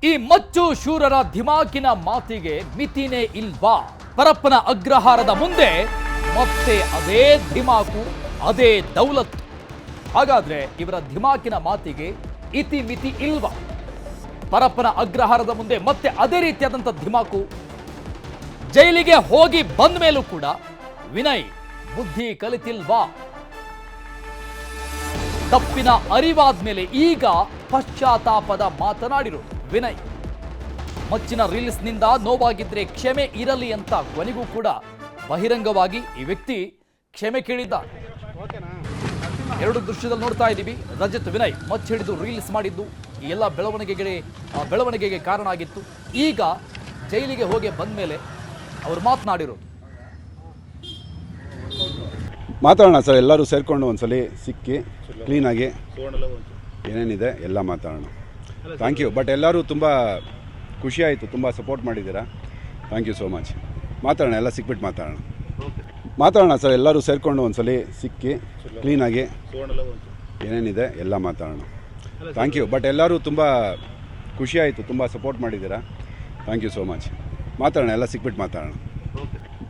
ಈ ಮಚ್ಚು ಶೂರರ ಧಿಮಾಕಿನ ಮಾತಿಗೆ ಮಿತಿನೇ ಇಲ್ವಾ? ಪರಪ್ಪನ ಅಗ್ರಹಾರದ ಮುಂದೆ ಮತ್ತೆ ಅದೇ ಧಿಮಾಕು, ಅದೇ ದೌಲತ್. ಹಾಗಾದ್ರೆ ಇವರ ಧಿಮಾಕಿನ ಮಾತಿಗೆ ಇತಿ ಮಿತಿ ಇಲ್ವಾ? ಪರಪ್ಪನ ಅಗ್ರಹಾರದ ಮುಂದೆ ಮತ್ತೆ ಅದೇ ರೀತಿಯಾದಂಥ ಧಿಮಾಕು. ಜೈಲಿಗೆ ಹೋಗಿ ಬಂದ ಮೇಲೂ ಕೂಡ ವಿನಯ್ ಬುದ್ಧಿ ಕಲಿತಿಲ್ವಾ? ತಪ್ಪಿನ ಅರಿವಾದ ಮೇಲೆ ಈಗ ಪಶ್ಚಾತ್ತಾಪದ ಮಾತನಾಡಿರು ವಿನಯ್. ಮಚ್ಚಿನ ರೀಲ್ಸ್ನಿಂದ ನೋವಾಗಿದ್ರೆ ಕ್ಷಮೆ ಇರಲಿ ಅಂತ ಕೊನೆಗೂ ಕೂಡ ಬಹಿರಂಗವಾಗಿ ಈ ವ್ಯಕ್ತಿ ಕ್ಷಮೆ ಕೇಳಿದ್ದ. ಎರಡು ದೃಶ್ಯದಲ್ಲಿ ನೋಡ್ತಾ ಇದ್ದೀವಿ. ರಜತ್ ವಿನಯ್ ಮಚ್ಚ ಹಿಡಿದು ರೀಲ್ಸ್ ಮಾಡಿದ್ದು ಈ ಎಲ್ಲ ಬೆಳವಣಿಗೆಗೆ ಕಾರಣ ಆಗಿತ್ತು. ಈಗ ಜೈಲಿಗೆ ಹೋಗಿ ಬಂದ ಮೇಲೆ ಅವರು ಮಾತನಾಡಿರೋದು. ಮಾತಾಡೋಣ ಸರ್, ಎಲ್ಲರೂ ಸೇರಿಕೊಂಡು ಒಂದ್ಸಲಿ ಸಿಕ್ಕಿ ಕ್ಲೀನಾಗಿ ಏನೇನಿದೆ ಎಲ್ಲ ಮಾತಾಡೋಣ. Thank you. ಬಟ್ ಎಲ್ಲರೂ ತುಂಬ ಖುಷಿ ಆಯಿತು, ತುಂಬ ಸಪೋರ್ಟ್ ಮಾಡಿದ್ದೀರಾ. Thank you so much. ಮಾತಾಡೋಣ, ಎಲ್ಲ ಸಿಕ್ಬಿಟ್ಟು ಮಾತಾಡೋಣ ಸರ್, ಎಲ್ಲರೂ ಸೇರಿಕೊಂಡು ಒಂದ್ಸಲಿ ಸಿಕ್ಕಿ ಕ್ಲೀನಾಗಿ ಏನೇನಿದೆ ಎಲ್ಲ ಮಾತಾಡೋಣ. Thank you. ಬಟ್ ಎಲ್ಲರೂ ತುಂಬ ಖುಷಿ ಆಯಿತು, ತುಂಬ ಸಪೋರ್ಟ್ ಮಾಡಿದ್ದೀರಾ. Thank you so much. ಮಾತಾಡೋಣ, ಎಲ್ಲ ಸಿಕ್ಬಿಟ್ಟು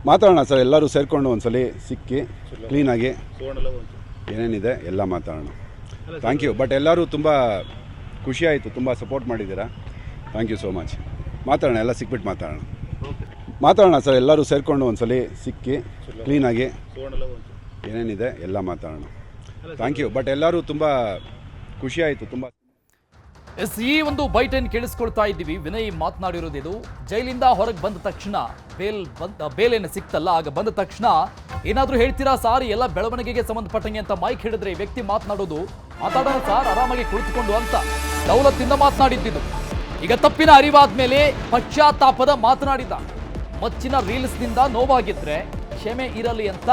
ಮಾತಾಡೋಣ ಸರ್, ಎಲ್ಲರೂ ಸೇರಿಕೊಂಡು ಒಂದ್ಸಲಿ ಸಿಕ್ಕಿ ಕ್ಲೀನಾಗಿ ಏನೇನಿದೆ ಎಲ್ಲ ಮಾತಾಡೋಣ. Thank you. ಬಟ್ ಎಲ್ಲರೂ ತುಂಬ ಖುಷಿ ಆಯಿತು, ತುಂಬ ಸಪೋರ್ಟ್ ಮಾಡಿದ್ದೀರಾ. Thank you so much. ಮಾತಾಡೋಣ, ಎಲ್ಲ ಸಿಕ್ಬಿಟ್ಟು ಮಾತಾಡೋಣ ಸರ್, ಎಲ್ಲರೂ ಸೇರಿಕೊಂಡು ಒಂದ್ಸಲಿ ಸಿಕ್ಕಿ ಕ್ಲೀನಾಗಿ ಏನೇನಿದೆ ಎಲ್ಲ ಮಾತಾಡೋಣ. Thank you. ಬಟ್ ಎಲ್ಲರೂ ತುಂಬ ಖುಷಿ ಆಯಿತು, ತುಂಬ ಈ ಒಂದು ಬೈಟನ್ನು ಕೇಳಿಸ್ಕೊಳ್ತಾ ಇದ್ದೀವಿ. ವಿನಯ್ ಮಾತನಾಡಿರೋದು ಇದು. ಜೈಲಿಂದ ಹೊರಗೆ ಬಂದ ತಕ್ಷಣ ಬೇಲೇನು ಸಿಕ್ತಲ್ಲ, ಆಗ ಬಂದ ತಕ್ಷಣ ಏನಾದರೂ ಹೇಳ್ತೀರಾ ಸಾರ್ ಎಲ್ಲ ಬೆಳವಣಿಗೆಗೆ ಸಂಬಂಧಪಟ್ಟಂಗೆ ಅಂತ ಮೈಕ್ ಹಿಡಿದ್ರೆ ಈ ವ್ಯಕ್ತಿ ಮಾತಾಡೋಣ ಸಾರ್ ಆರಾಮಾಗಿ ಕುಳಿತುಕೊಂಡು ಅಂತ ದೌಲತ್ತಿಂದ ಮಾತನಾಡಿದ್ದು. ಈಗ ತಪ್ಪಿನ ಅರಿವಾದ ಮೇಲೆ ಪಶ್ಚಾತ್ತಾಪದ ಮಾತನಾಡಿದ. ಮಚ್ಚಿನ ರೀಲ್ಸ್ನಿಂದ ನೋವಾಗಿದ್ರೆ ಕ್ಷಮೆ ಇರಲಿ ಅಂತ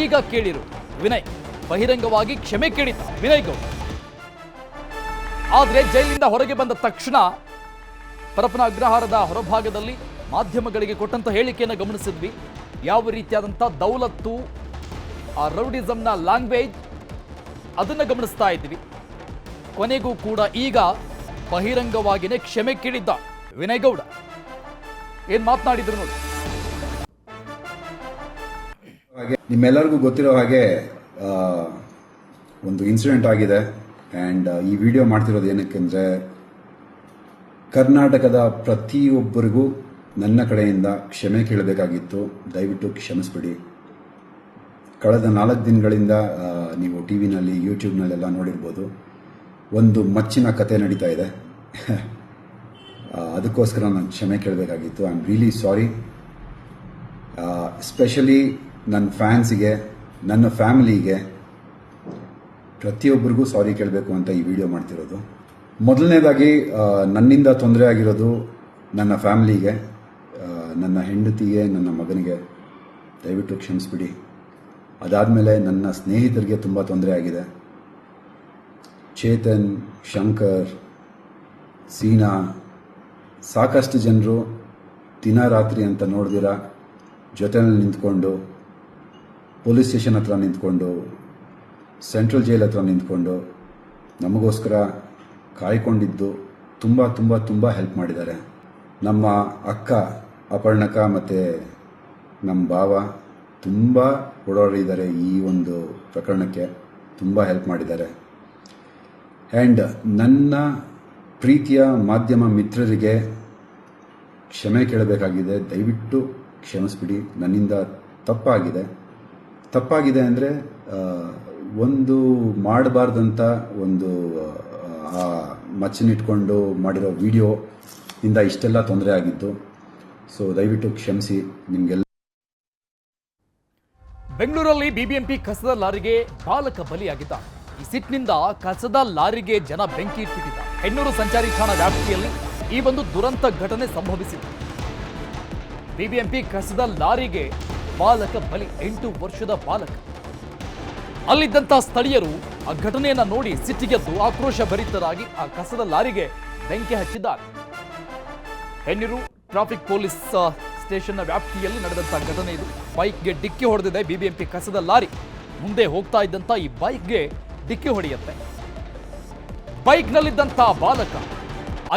ಈಗ ಕೇಳಿರು ವಿನಯ್. ಬಹಿರಂಗವಾಗಿ ಕ್ಷಮೆ ಕೇಳಿದ ವಿನಯ್ ಗೌಡ. ಆದರೆ ಜೈಲಿಂದ ಹೊರಗೆ ಬಂದ ತಕ್ಷಣ ಪರಪ್ಪನ ಅಗ್ರಹಾರದ ಹೊರಭಾಗದಲ್ಲಿ ಮಾಧ್ಯಮಗಳಿಗೆ ಕೊಟ್ಟಂತ ಹೇಳಿಕೆಯನ್ನು ಗಮನಿಸಿದ್ವಿ. ಯಾವ ರೀತಿಯಾದಂಥ ದೌಲತ್ತು, ಆ ರೌಡಿಸಮ್ನ ಲ್ಯಾಂಗ್ವೇಜ್ ಅದನ್ನು ಗಮನಿಸ್ತಾ ಇದ್ವಿ. ಕೊನೆಗೂ ಕೂಡ ಈಗ ಬಹಿರಂಗವಾಗಿಯೇ ಕ್ಷಮೆ ಕೇಳಿದ್ದ ವಿನಯ್ ಗೌಡ. ಏನ್ ಮಾತನಾಡಿದ್ರು ನೋಡಿ. ನಿಮ್ಮೆಲ್ಲರಿಗೂ ಗೊತ್ತಿರೋ ಹಾಗೆ ಒಂದು ಇನ್ಸಿಡೆಂಟ್ ಆಗಿದೆ. ಆ್ಯಂಡ್ ಈ ವಿಡಿಯೋ ಮಾಡ್ತಿರೋದು ಏನಕ್ಕೆಂದರೆ ಕರ್ನಾಟಕದ ಪ್ರತಿಯೊಬ್ಬರಿಗೂ ನನ್ನ ಕಡೆಯಿಂದ ಕ್ಷಮೆ ಕೇಳಬೇಕಾಗಿತ್ತು. ದಯವಿಟ್ಟು ಕ್ಷಮಿಸ್ಬಿಡಿ. ಕಳೆದ 4 ದಿನಗಳಿಂದ ನೀವು ಟಿ ವಿನಲ್ಲಿ ಯೂಟ್ಯೂಬ್ನಲ್ಲೆಲ್ಲ ನೋಡಿರ್ಬೋದು, ಒಂದು ಮಚ್ಚಿನ ಕತೆ ನಡೀತಾ ಇದೆ. ಅದಕ್ಕೋಸ್ಕರ ನಾನು ಕ್ಷಮೆ ಕೇಳಬೇಕಾಗಿತ್ತು. I am really sorry. Especially ನನ್ನ ಫ್ಯಾನ್ಸಿಗೆ, ನನ್ನ ಫ್ಯಾಮಿಲಿಗೆ, ಪ್ರತಿಯೊಬ್ಬರಿಗೂ ಸಾರಿ ಕೇಳಬೇಕು ಅಂತ ಈ ವಿಡಿಯೋ ಮಾಡ್ತಿರೋದು. ಮೊದಲನೇದಾಗಿ ನನ್ನಿಂದ ತೊಂದರೆ ಆಗಿರೋದು ನನ್ನ ಫ್ಯಾಮಿಲಿಗೆ, ನನ್ನ ಹೆಂಡತಿಗೆ, ನನ್ನ ಮಗನಿಗೆ ದಯವಿಟ್ಟು ಕ್ಷಮಿಸ್ಬಿಡಿ. ಅದಾದಮೇಲೆ ನನ್ನ ಸ್ನೇಹಿತರಿಗೆ ತುಂಬ ತೊಂದರೆ ಆಗಿದೆ. ಚೇತನ್, ಶಂಕರ್, ಸೀನಾ, ಸಾಕಷ್ಟು ಜನರು ದಿನ ರಾತ್ರಿ ಅಂತ ನೋಡ್ದಿರ ಜೊತೆಯಲ್ಲಿ ನಿಂತ್ಕೊಂಡು, ಪೊಲೀಸ್ ಸ್ಟೇಷನ್ ಹತ್ರ ನಿಂತ್ಕೊಂಡು, ಸೆಂಟ್ರಲ್ ಜೈಲ್ ಹತ್ರ ನಿಂತ್ಕೊಂಡು ನಮಗೋಸ್ಕರ ಕಾಯ್ಕೊಂಡಿದ್ದು ತುಂಬ ತುಂಬ ತುಂಬ ಹೆಲ್ಪ್ ಮಾಡಿದ್ದಾರೆ. ನಮ್ಮ ಅಕ್ಕ ಅಪರ್ಣಕ ಮತ್ತು ನಮ್ಮ ಭಾವ ತುಂಬ ಓಡಾಡಿದ್ದಾರೆ. ಈ ಒಂದು ಪ್ರಕರಣಕ್ಕೆ ತುಂಬ ಹೆಲ್ಪ್ ಮಾಡಿದ್ದಾರೆ. ಆ್ಯಂಡ್ ನನ್ನ ಪ್ರೀತಿಯ ಮಾಧ್ಯಮ ಮಿತ್ರರಿಗೆ ಕ್ಷಮೆ ಕೇಳಬೇಕಾಗಿದೆ. ದಯವಿಟ್ಟು ಕ್ಷಮಿಸ್ಬಿಡಿ. ನನ್ನಿಂದ ತಪ್ಪಾಗಿದೆ ಅಂದರೆ ಒಂದು ಮಾಡಬಾರ್ದಂಥ ಒಂದು ಮಚ್ಚನ್ನಿಟ್ಕೊಂಡು ಮಾಡಿರೋ ವಿಡಿಯೋ ಇಂದ ಇಷ್ಟೆಲ್ಲ ತೊಂದರೆ ಆಗಿತ್ತು. ಸೊ ದಯವಿಟ್ಟು ಕ್ಷಮಿಸಿ ನಿಮಗೆಲ್ಲ. ಬೆಂಗಳೂರಲ್ಲಿ ಬಿಬಿಎಂಪಿ ಕಸದ ಲಾರಿಗೆ ಬಾಲಕ ಬಲಿಯಾಗಿದ್ದ. ಈ ಸಿಟ್ನಿಂದ ಕಸದ ಲಾರಿಗೆ ಜನ ಬೆಂಕಿ ಇಟ್ಬಿಟ್ಟಿದ್ದ. ಹೆಣ್ಣೂರು ಸಂಚಾರಿ ಠಾಣಾ ವ್ಯಾಪ್ತಿಯಲ್ಲಿ ಈ ಒಂದು ದುರಂತ ಘಟನೆ ಸಂಭವಿಸಿದೆ. ಬಿಬಿಎಂಪಿ ಕಸದ ಲಾರಿಗೆ ಬಾಲಕ ಬಲಿ, 8 ವರ್ಷದ ಬಾಲಕ. ಅಲ್ಲಿದ್ದಂಥ ಸ್ಥಳೀಯರು ಆ ಘಟನೆಯನ್ನ ನೋಡಿ ಸಿಟ್ಟಿಗೆದ್ದು ಆಕ್ರೋಶ ಭರಿತರಾಗಿ ಆ ಕಸದ ಲಾರಿಗೆ ಬೆಂಕಿ ಹಚ್ಚಿದ್ದಾರೆ. ಹೆಣ್ಣೂರು ಟ್ರಾಫಿಕ್ ಪೊಲೀಸ್ ಸ್ಟೇಷನ್ನ ವ್ಯಾಪ್ತಿಯಲ್ಲಿ ನಡೆದಂತಹ ಘಟನೆ ಇದು. ಬೈಕ್ಗೆ ಡಿಕ್ಕಿ ಹೊಡೆದಿದೆ ಬಿಬಿಎಂಪಿ ಕಸದ ಲಾರಿ. ಮುಂದೆ ಹೋಗ್ತಾ ಇದ್ದಂಥ ಈ ಬೈಕ್ಗೆ ಡಿಕ್ಕಿ ಹೊಡೆಯುತ್ತೆ. ಬೈಕ್ನಲ್ಲಿದ್ದಂಥ ಬಾಲಕ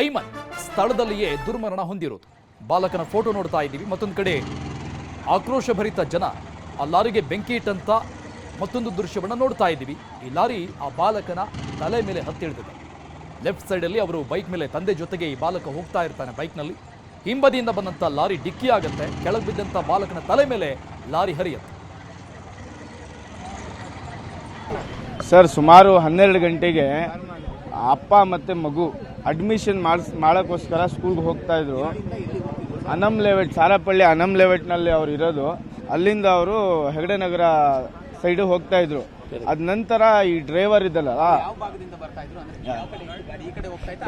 ಐಮನ್ ಸ್ಥಳದಲ್ಲಿಯೇ ದುರ್ಮರಣ ಹೊಂದಿರೋದು. ಬಾಲಕನ ಫೋಟೋ ನೋಡ್ತಾ ಇದ್ದೀವಿ. ಮತ್ತೊಂದು ಕಡೆ ಆಕ್ರೋಶಭರಿತ ಜನ ಆ ಲಾರಿಗೆ ಬೆಂಕಿ ಇಟ್ಟಂತ ಮತ್ತೊಂದು ದೃಶ್ಯವನ್ನು ನೋಡ್ತಾ ಇದ್ದೀವಿ. ಈ ಲಾರಿ ಆ ಬಾಲಕನ ತಲೆ ಮೇಲೆ ಹತ್ತಿಳಿದಿದೆ. ಲೆಫ್ಟ್ ಸೈಡಲ್ಲಿ ಅವರು ಬೈಕ್ ಮೇಲೆ ತಂದೆ ಜೊತೆಗೆ ಈ ಬಾಲಕ ಹೋಗ್ತಾ ಇರ್ತಾನೆ ಬೈಕ್ನಲ್ಲಿ. ಹಿಂಬದಿಯಿಂದ ಬಂದಂಥ ಲಾರಿ ಡಿಕ್ಕಿ ಆಗುತ್ತೆ. ಕೆಳಗೆ ಬಿದ್ದಂಥ ಬಾಲಕನ ತಲೆ ಮೇಲೆ ಲಾರಿ ಹರಿಯುತ್ತೆ. ಸರ್, ಸುಮಾರು 12 ಗಂಟೆಗೆ ಅಪ್ಪ ಮತ್ತು ಮಗು ಅಡ್ಮಿಷನ್ ಮಾಡೋಕ್ಕೋಸ್ಕರ ಸ್ಕೂಲ್ಗೆ ಹೋಗ್ತಾಯಿದ್ರು. ಅನಮ್ ಲೇಔಟ್, ಸಾರಪಳ್ಳಿ ಅನಮ್ ಲೇಔಟ್ನಲ್ಲಿ ಅವ್ರು ಇರೋದು. ಅಲ್ಲಿಂದ ಅವರು ಹೆಗಡೆ ನಗರ ಸೈಡು ಹೋಗ್ತಾಯಿದ್ರು. ಅದ ನಂತರ ಈ ಡ್ರೈವರ್ ಇದ್ದಲ್ಲ,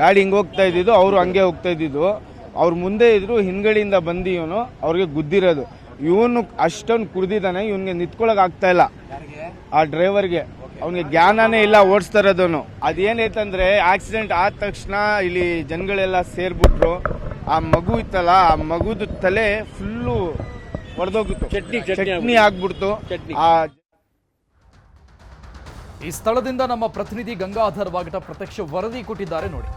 ಗಾಡಿ ಹಿಂಗೆ ಹೋಗ್ತಾ ಇದ್ದಿದ್ದು, ಅವರು ಹಂಗೆ ಹೋಗ್ತಾ ಇದ್ದಿದ್ದು. ಅವ್ರು ಮುಂದೆ ಇದ್ರು, ಹಿಂದ್ಗಡೆಯಿಂದ ಬಂದು ಇವನು ಅವ್ರಿಗೆ ಗುದ್ದಿರೋದು. ಇವನು ಅಷ್ಟೊಂದು ಕುಡ್ದಿದ್ದಾನೆ, ಇವನಿಗೆ ನಿಂತ್ಕೊಳಕ್ ಆಗ್ತಾ ಇಲ್ಲ. ಆ ಡ್ರೈವರ್ಗೆ ಅವನಿಗೆ ಜ್ಞಾನನೇ ಇಲ್ಲ ಓಡಿಸ್ತಾ ಇರೋದವನು. ಅದೇನೈತಂದ್ರೆ ಆಕ್ಸಿಡೆಂಟ್ ಆದ ತಕ್ಷಣ ಇಲ್ಲಿ ಜನಗಳೆಲ್ಲ ಸೇರ್ಬಿಟ್ರು. ಆ ಮಗು ಇತ್ತಲ್ಲ, ಆ ಮಗುದು ತಲೆ ಫುಲ್ಲು ಹೊಡೆದೋಗಿತ್ತು, ಚಟ್ನಿ ಆಗ್ಬಿಡ್ತು. ಈ ಸ್ಥಳದಿಂದ ನಮ್ಮ ಪ್ರತಿನಿಧಿ ಗಂಗಾಧರ್ ವಾಗಟ ಪ್ರತ್ಯಕ್ಷ ವರದಿ ಕೊಟ್ಟಿದ್ದಾರೆ ನೋಡಿ.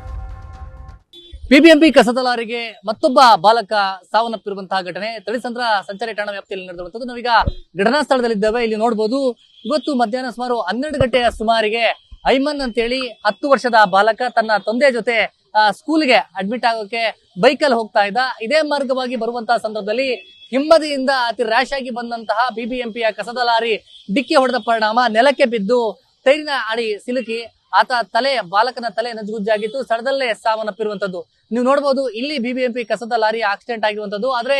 ಬಿಬಿಎಂಪಿ ಕಸದ ಲಾರಿಗೆ ಮತ್ತೊಬ್ಬ ಬಾಲಕ ಸಾವನ್ನಪ್ಪಿರುವಂತಹ ಘಟನೆ ತಳಿಸಂದ್ರ ಸಂಚಾರಿ ಠಾಣಾ ವ್ಯಾಪ್ತಿಯಲ್ಲಿ ನಡೆದಿರುವಂತದ್ದು. ನಾವೀಗ ಘಟನಾ ಸ್ಥಳದಲ್ಲಿದ್ದೇವೆ. ಇಲ್ಲಿ ನೋಡಬಹುದು, ಇವತ್ತು ಮಧ್ಯಾಹ್ನ ಸುಮಾರು 12 ಗಂಟೆಯ ಸುಮಾರಿಗೆ ಐಮನ್ ಅಂತೇಳಿ 10 ವರ್ಷದ ಬಾಲಕ ತನ್ನ ತಂದೆ ಜೊತೆ ಸ್ಕೂಲ್ಗೆ ಅಡ್ಮಿಟ್ ಆಗೋಕೆ ಬೈಕಲ್ಲಿ ಹೋಗ್ತಾ ಇದ್ದ. ಇದೇ ಮಾರ್ಗವಾಗಿ ಬರುವಂತಹ ಸಂದರ್ಭದಲ್ಲಿ ಹಿಂಬದಿಯಿಂದ ಅತಿ ರ್ಯಾಶ್ ಆಗಿ ಬಂದಂತಹ ಬಿಬಿಎಂಪಿಯ ಕಸದ ಲಾರಿ ಡಿಕ್ಕಿ ಹೊಡೆದ ಪರಿಣಾಮ ನೆಲಕ್ಕೆ ಬಿದ್ದು ಟೈರಿನ ಅಡಿ ಸಿಲುಕಿ ಆತ ಬಾಲಕನ ತಲೆ ನಜ್ಗುಜ್ಜಾಗಿತ್ತು. ಸ್ಥಳದಲ್ಲೇ ಸಾವನ್ನಪ್ಪಿರುವಂತದ್ದು ನೀವು ನೋಡಬಹುದು. ಇಲ್ಲಿ ಬಿಬಿಎಂಪಿ ಕಸದ ಲಾರಿ ಆಕ್ಸಿಡೆಂಟ್ ಆಗಿರುವಂತದ್ದು. ಆದ್ರೆ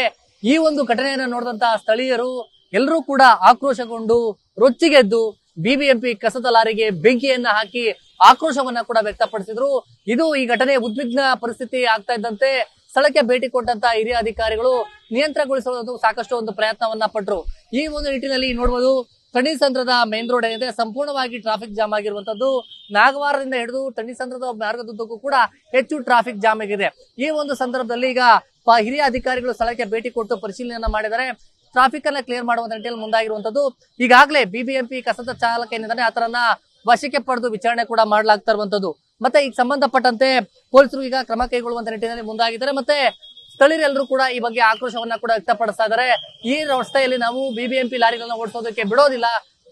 ಈ ಒಂದು ಘಟನೆಯನ್ನು ನೋಡಿದಂತಹ ಸ್ಥಳೀಯರು ಎಲ್ಲರೂ ಕೂಡ ಆಕ್ರೋಶಗೊಂಡು ರೊಚ್ಚಿಗೆದ್ದು ಬಿಬಿಎಂಪಿ ಕಸದ ಲಾರಿಗೆ ಬೆಂಕಿಯನ್ನ ಹಾಕಿ ಆಕ್ರೋಶವನ್ನ ಕೂಡ ವ್ಯಕ್ತಪಡಿಸಿದ್ರು. ಇದು ಈ ಘಟನೆ ಉದ್ವಿಗ್ನ ಪರಿಸ್ಥಿತಿ ಆಗ್ತಾ ಇದ್ದಂತೆ ಸ್ಥಳಕ್ಕೆ ಭೇಟಿ ಕೊಟ್ಟಂತ ಹಿರಿಯ ಅಧಿಕಾರಿಗಳು ನಿಯಂತ್ರಣಗೊಳಿಸಲು ಸಾಕಷ್ಟು ಒಂದು ಪ್ರಯತ್ನವನ್ನ ಪಟ್ಟರು. ಈ ಒಂದು ನಿಟ್ಟಿನಲ್ಲಿ ನೋಡಬಹುದು, ತಣಿಸಂದ್ರದ ಮೇನ್ ರೋಡ್ ಏನಿದೆ ಸಂಪೂರ್ಣವಾಗಿ ಟ್ರಾಫಿಕ್ ಜಾಮ್ ಆಗಿರುವಂತದ್ದು. ನಾಗವಾರದಿಂದ ಹಿಡಿದು ತಣಿಸಂದ್ರದ ಮಾರ್ಗದುದ್ದಕ್ಕೂ ಕೂಡ ಹೆಚ್ಚು ಟ್ರಾಫಿಕ್ ಜಾಮ್ ಆಗಿದೆ. ಈ ಒಂದು ಸಂದರ್ಭದಲ್ಲಿ ಈಗ ಹಿರಿಯ ಅಧಿಕಾರಿಗಳು ಸ್ಥಳಕ್ಕೆ ಭೇಟಿ ಕೊಟ್ಟು ಪರಿಶೀಲನೆಯನ್ನ ಮಾಡಿದರೆ ಟ್ರಾಫಿಕ್ ಅನ್ನ ಕ್ಲಿಯರ್ ಮಾಡುವಂತ ನಿಟ್ಟಿನಲ್ಲಿ ಮುಂದಾಗಿರುವಂತದ್ದು. ಈಗಾಗಲೇ ಬಿಬಿಎಂಪಿ ಕಸದ ಚಾಲಕ ಏನಿದ್ದಾನೆ ಆತರನ್ನ ವಶಕ್ಕೆ ಪಡೆದು ವಿಚಾರಣೆ ಕೂಡ ಮಾಡಲಾಗ್ತಾ ಇರುವಂತದ್ದು. ಮತ್ತೆ ಈಗ ಸಂಬಂಧಪಟ್ಟಂತೆ ಪೊಲೀಸರು ಈಗ ಕ್ರಮ ಕೈಗೊಳ್ಳುವಂತ ನಿಟ್ಟಿನಲ್ಲಿ ಮುಂದಾಗಿದ್ದಾರೆ. ಮತ್ತೆ ಸ್ಥಳೀಯರೆಲ್ಲರೂ ಕೂಡ ಈ ಬಗ್ಗೆ ಆಕ್ರೋಶವನ್ನ ಕೂಡ ವ್ಯಕ್ತಪಡಿಸ್ತಾ ಇದ್ದಾರೆ. ಈ ರಸ್ತೆಯಲ್ಲಿ ನಾವು ಬಿಬಿಎಂಪಿ ಲಾರಿಗಳನ್ನ ಓಡಿಸೋದಕ್ಕೆ ಬಿಡೋದಿಲ್ಲ.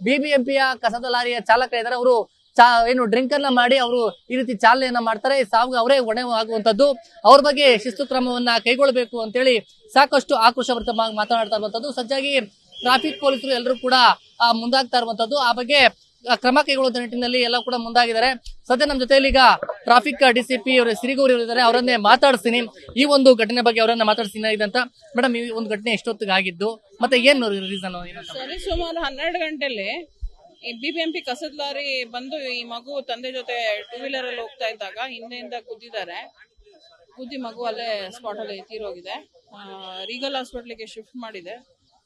ಬಿಬಿಎಂಪಿಯ ಕಸದ ಲಾರಿಯ ಚಾಲಕ ಇದ್ದಾರೆ, ಅವರು ಏನು ಡ್ರಿಂಕ್ ಅನ್ನ ಮಾಡಿ ಅವರು ಈ ರೀತಿ ಚಾಲನೆಯನ್ನ ಮಾಡ್ತಾರೆ. ಸಾವು ಅವರೇ ಹೊಣೆ ಆಗುವಂತದ್ದು. ಅವ್ರ ಬಗ್ಗೆ ಶಿಸ್ತು ಕ್ರಮವನ್ನ ಕೈಗೊಳ್ಳಬೇಕು ಅಂತೇಳಿ ಸಾಕಷ್ಟು ಆಕ್ರೋಶಭರಿತವಾಗಿ ಮಾತನಾಡ್ತಾ ಇರುವಂತದ್ದು. ಸಜ್ಜಾಗಿ ಟ್ರಾಫಿಕ್ ಪೊಲೀಸರು ಎಲ್ಲರೂ ಕೂಡ ಮುಂದಾಗ್ತಾ ಇರುವಂತದ್ದು. ಆ ಬಗ್ಗೆ ಕ್ರಮ ಕೈಗೊಳ್ಳುವ ನಿಟ್ಟಿನಲ್ಲಿ ಎಲ್ಲ ಕೂಡ ಮುಂದಾಗಿದ್ದಾರೆ. ಸದ್ಯ ನಮ್ಮ ಜೊತೆಯಲ್ಲಿ ಈಗ ಟ್ರಾಫಿಕ್ ಡಿಸಿಪಿ ಅವರು ಸಿರಿಗೌರಿ ಇದ್ದಾರೆ, ಅವರನ್ನೇ ಮಾತಾಡಿಸ್ತೀನಿ. ಈ ಒಂದು ಘಟನೆ ಬಗ್ಗೆ ಅವರನ್ನ ಮಾತಾಡಿಸ್ತೀನಿ ಅಂತ. ಮೇಡಮ್, ಈ ಒಂದು ಘಟನೆ ಎಷ್ಟೊತ್ತಿಗೆ ಆಗಿದ್ದು ಮತ್ತೆ ಏನು ರೀಸನ್? ಸರಿ, ಸುಮಾರು 12 ಗಂಟೆಲಿ ಈ ಬಿಬಿಎಂಪಿ ಕಸದ ಲಾರಿ ಬಂದು ಈ ಮಗು ತಂದೆ ಜೊತೆ 2 ವೀಲರ್ ಅಲ್ಲಿ ಹೋಗ್ತಾ ಇದ್ದಾಗ ಹಿಂದೆಯಿಂದ ಗುದ್ದಿದ್ದಾರೆ. ಗುದ್ದಿ ಮಗು ಅಲ್ಲೇ ಸ್ಪಾಟ್ ಅಲ್ಲಿ ತೀರೋಗಿದೆ. ರೀಗಲ್ ಹಾಸ್ಪಿಟ್ಲಿಗೆ ಶಿಫ್ಟ್ ಮಾಡಿದೆ.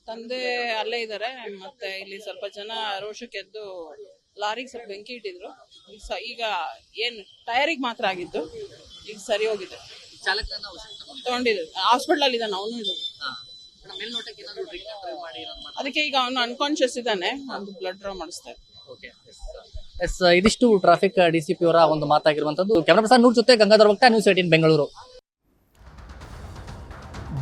ತಂದೆ ಅಲ್ಲೇ ಇದ್ದಾರೆ. ಮತ್ತೆ ಇಲ್ಲಿ ಸ್ವಲ್ಪ ಜನ ರೋಷಕ್ಕೆ ಎದ್ದು ಲಾರಿಗೆ ಸ್ವಲ್ಪ ಬೆಂಕಿ ಇಟ್ಟಿದ್ರು. ಈಗ ಏನ್ ಟೈರಿಗೆ ಮಾತ್ರ ಆಗಿದ್ದು, ಈಗ ಸರಿ ಹೋಗಿದೆ. ತಗೊಂಡಿದ್ರು, ಹಾಸ್ಪಿಟಲ್ ಅಲ್ಲಿ ಇದ್ದಾನೆ ಅವನು. ಇದು ಅದಕ್ಕೆ ಈಗ ಅವನು ಅನ್ಕಾನ್ಶಿಯಸ್ ಇದ್ದಾನೆ, ಒಂದು ಬ್ಲಡ್ ಡ್ರಾ ಮಾಡಿಸ್ತಾರೆ. ಇದಿಷ್ಟು ಟ್ರಾಫಿಕ್ ಡಿಸಿಪಿ ಅವರ ಒಂದು ಮಾತಾಗಿರುವಂತದ್ದು. ಕ್ಯಾಮರಾ ಪರ್ಸನ್ ನೂರ್ ಜೊತೆ ಗಂಗಾಧರ್ ವಕ್ತ, ನ್ಯೂಸ್ 18 ಬೆಂಗಳೂರು.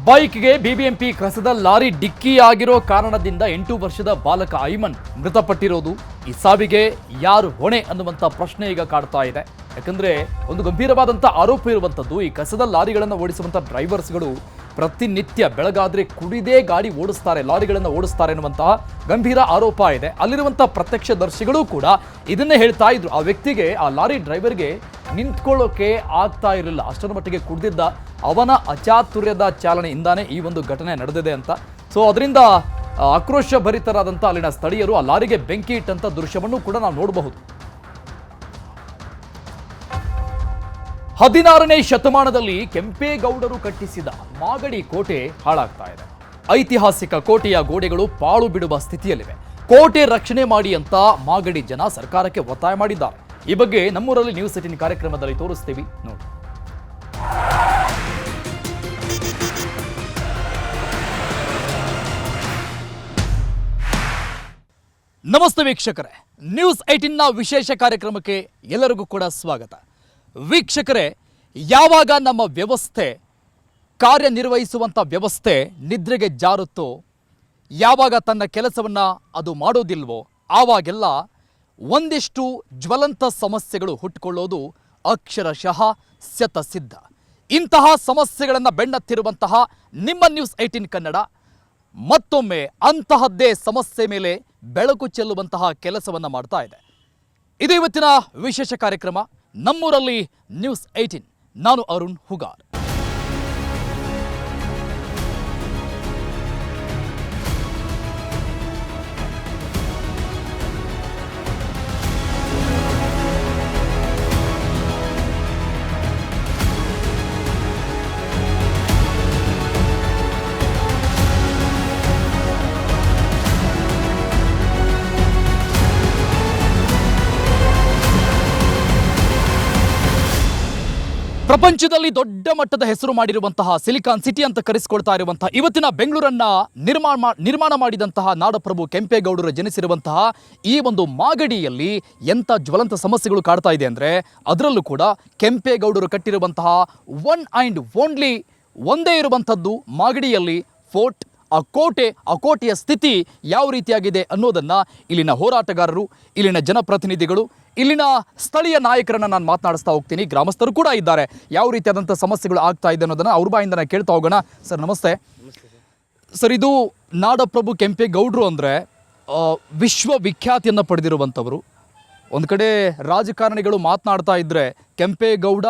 ಬೈಕ್ಗೆ ಬಿಬಿಎಂಪಿ ಕಸದ ಲಾರಿ ಡಿಕ್ಕಿ ಆಗಿರೋ ಕಾರಣದಿಂದ 8 ವರ್ಷದ ಬಾಲಕ ಐಮನ್ ಮೃತಪಟ್ಟಿರೋದು. ಈ ಸಾವಿಗೆ ಯಾರು ಹೊಣೆ ಅನ್ನುವಂಥ ಪ್ರಶ್ನೆ ಈಗ ಕಾಡ್ತಾ ಇದೆ. ಯಾಕಂದ್ರೆ ಒಂದು ಗಂಭೀರವಾದಂಥ ಆರೋಪ ಇರುವಂಥದ್ದು, ಈ ಕಸದ ಲಾರಿಗಳನ್ನು ಓಡಿಸುವಂಥ ಡ್ರೈವರ್ಸ್ಗಳು ಪ್ರತಿನಿತ್ಯ ಬೆಳಗಾದ್ರೆ ಕುಡಿದೇ ಗಾಡಿ ಓಡಿಸ್ತಾರೆ, ಲಾರಿಗಳನ್ನು ಓಡಿಸ್ತಾರೆ ಅನ್ನುವಂತಹ ಗಂಭೀರ ಆರೋಪ ಇದೆ. ಅಲ್ಲಿರುವಂಥ ಪ್ರತ್ಯಕ್ಷದರ್ಶಿಗಳು ಕೂಡ ಇದನ್ನೇ ಹೇಳ್ತಾ ಇದ್ರು. ಆ ವ್ಯಕ್ತಿಗೆ, ಆ ಲಾರಿ ಡ್ರೈವರ್ಗೆ ನಿಂತ್ಕೊಳ್ಳೋಕೆ ಆಗ್ತಾ ಇರಲಿಲ್ಲ. ಅಷ್ಟರ ಮಟ್ಟಿಗೆ ಕುಡಿದಿದ್ದ, ಅವನ ಅಚಾತುರ್ಯದ ಚಾಲನೆಯಿಂದಾನೇ ಈ ಒಂದು ಘಟನೆ ನಡೆದಿದೆ ಅಂತ. ಸೊ ಅದರಿಂದ ಆಕ್ರೋಶ ಭರಿತರಾದಂಥ ಅಲ್ಲಿನ ಸ್ಥಳೀಯರು ಆ ಲಾರಿಗೆ ಬೆಂಕಿ ಇಟ್ಟಂಥ ದೃಶ್ಯವನ್ನು ಕೂಡ ನಾವು ನೋಡಬಹುದು. 16ನೇ ಶತಮಾನದಲ್ಲಿ ಕೆಂಪೇಗೌಡರು ಕಟ್ಟಿಸಿದ ಮಾಗಡಿ ಕೋಟೆ ಹಾಳಾಗ್ತಾ ಇದೆ. ಐತಿಹಾಸಿಕ ಕೋಟೆಯ ಗೋಡೆಗಳು ಪಾಳು ಬಿಡುವ ಸ್ಥಿತಿಯಲ್ಲಿವೆ. ಕೋಟೆ ರಕ್ಷಣೆ ಮಾಡಿ ಅಂತ ಮಾಗಡಿ ಜನ ಸರ್ಕಾರಕ್ಕೆ ಒತ್ತಾಯ ಮಾಡಿದ್ದಾರೆ. ಈ ಬಗ್ಗೆ ನಮ್ಮೂರಲ್ಲಿ ನ್ಯೂಸ್ 18 ಕಾರ್ಯಕ್ರಮದಲ್ಲಿ ತೋರಿಸ್ತೀವಿ ನೋಡಿ. ನಮಸ್ತೆ ವೀಕ್ಷಕರೇ, ನ್ಯೂಸ್ 18ನ ವಿಶೇಷ ಕಾರ್ಯಕ್ರಮಕ್ಕೆ ಎಲ್ಲರಿಗೂ ಕೂಡ ಸ್ವಾಗತ. ವೀಕ್ಷಕರೇ, ಯಾವಾಗ ನಮ್ಮ ವ್ಯವಸ್ಥೆ ಕಾರ್ಯನಿರ್ವಹಿಸುವಂಥ ವ್ಯವಸ್ಥೆ ನಿದ್ರೆಗೆ ಜಾರುತ್ತೋ, ಯಾವಾಗ ತನ್ನ ಕೆಲಸವನ್ನು ಅದು ಮಾಡೋದಿಲ್ವೋ, ಆವಾಗೆಲ್ಲ ಒಂದಿಷ್ಟು ಜ್ವಲಂತ ಸಮಸ್ಯೆಗಳು ಹುಟ್ಟುಕೊಳ್ಳೋದು ಅಕ್ಷರಶಃ ಶತಸಿದ್ಧ. ಇಂತಹ ಸಮಸ್ಯೆಗಳನ್ನು ಬೆನ್ನತ್ತಿರುವಂತಹ ನಿಮ್ಮ ನ್ಯೂಸ್ 18 ಕನ್ನಡ ಮತ್ತೊಮ್ಮೆ ಅಂತಹದ್ದೇ ಸಮಸ್ಯೆ ಮೇಲೆ ಬೆಳಕು ಚೆಲ್ಲುವಂತಹ ಕೆಲಸವನ್ನು ಮಾಡ್ತಾ ಇದೆ. ಇದು ಇವತ್ತಿನ ವಿಶೇಷ ಕಾರ್ಯಕ್ರಮ ನಮ್ಮೂರಲ್ಲಿ ನ್ಯೂಸ್ 18. ನಾನು ಅರುಣ್ ಹುಗಾರ್. ಪ್ರಪಂಚದಲ್ಲಿ ದೊಡ್ಡ ಮಟ್ಟದ ಹೆಸರು ಮಾಡಿರುವಂತಹ ಸಿಲಿಕಾನ್ ಸಿಟಿ ಅಂತ ಕರೆಸಿಕೊಳ್ತಾ ಇರುವಂತಹ ಇವತ್ತಿನ ಬೆಂಗಳೂರನ್ನ ನಿರ್ಮಾಣ ಮಾಡಿದಂತಹ ನಾಡಪ್ರಭು ಕೆಂಪೇಗೌಡರು ಜನಿಸಿರುವಂತಹ ಈ ಒಂದು ಮಾಗಡಿಯಲ್ಲಿ ಎಂಥ ಜ್ವಲಂತ ಸಮಸ್ಯೆಗಳು ಕಾಡ್ತಾ ಇದೆ ಅಂದರೆ, ಅದರಲ್ಲೂ ಕೂಡ ಕೆಂಪೇಗೌಡರು ಕಟ್ಟಿರುವಂತಹ ಒನ್ ಆ್ಯಂಡ್ ಓನ್ಲಿ ಒಂದೇ ಇರುವಂಥದ್ದು ಮಾಗಡಿಯಲ್ಲಿ ಫೋರ್ಟ್. ಆ ಕೋಟೆಯ ಸ್ಥಿತಿ ಯಾವ ರೀತಿಯಾಗಿದೆ ಅನ್ನೋದನ್ನು ಇಲ್ಲಿನ ಹೋರಾಟಗಾರರು, ಇಲ್ಲಿನ ಜನಪ್ರತಿನಿಧಿಗಳು, ಇಲ್ಲಿನ ಸ್ಥಳೀಯ ನಾಯಕರನ್ನು ನಾನು ಮಾತನಾಡಿಸ್ತಾ ಹೋಗ್ತೀನಿ. ಗ್ರಾಮಸ್ಥರು ಕೂಡ ಇದ್ದಾರೆ. ಯಾವ ರೀತಿಯಾದಂಥ ಸಮಸ್ಯೆಗಳು ಆಗ್ತಾ ಇದೆ ಅನ್ನೋದನ್ನು ಅವ್ರ ಬಾಯಿಂದ ನಾನು ಕೇಳ್ತಾ ಹೋಗೋಣ. ಸರ್ ನಮಸ್ತೆ. ಸರ್, ಇದು ನಾಡಪ್ರಭು ಕೆಂಪೇಗೌಡರು ಅಂದರೆ ವಿಶ್ವವಿಖ್ಯಾತಿಯನ್ನು ಪಡೆದಿರುವಂಥವರು. ಒಂದು ಕಡೆ ರಾಜಕಾರಣಿಗಳು ಮಾತನಾಡ್ತಾ ಇದ್ದರೆ ಕೆಂಪೇಗೌಡ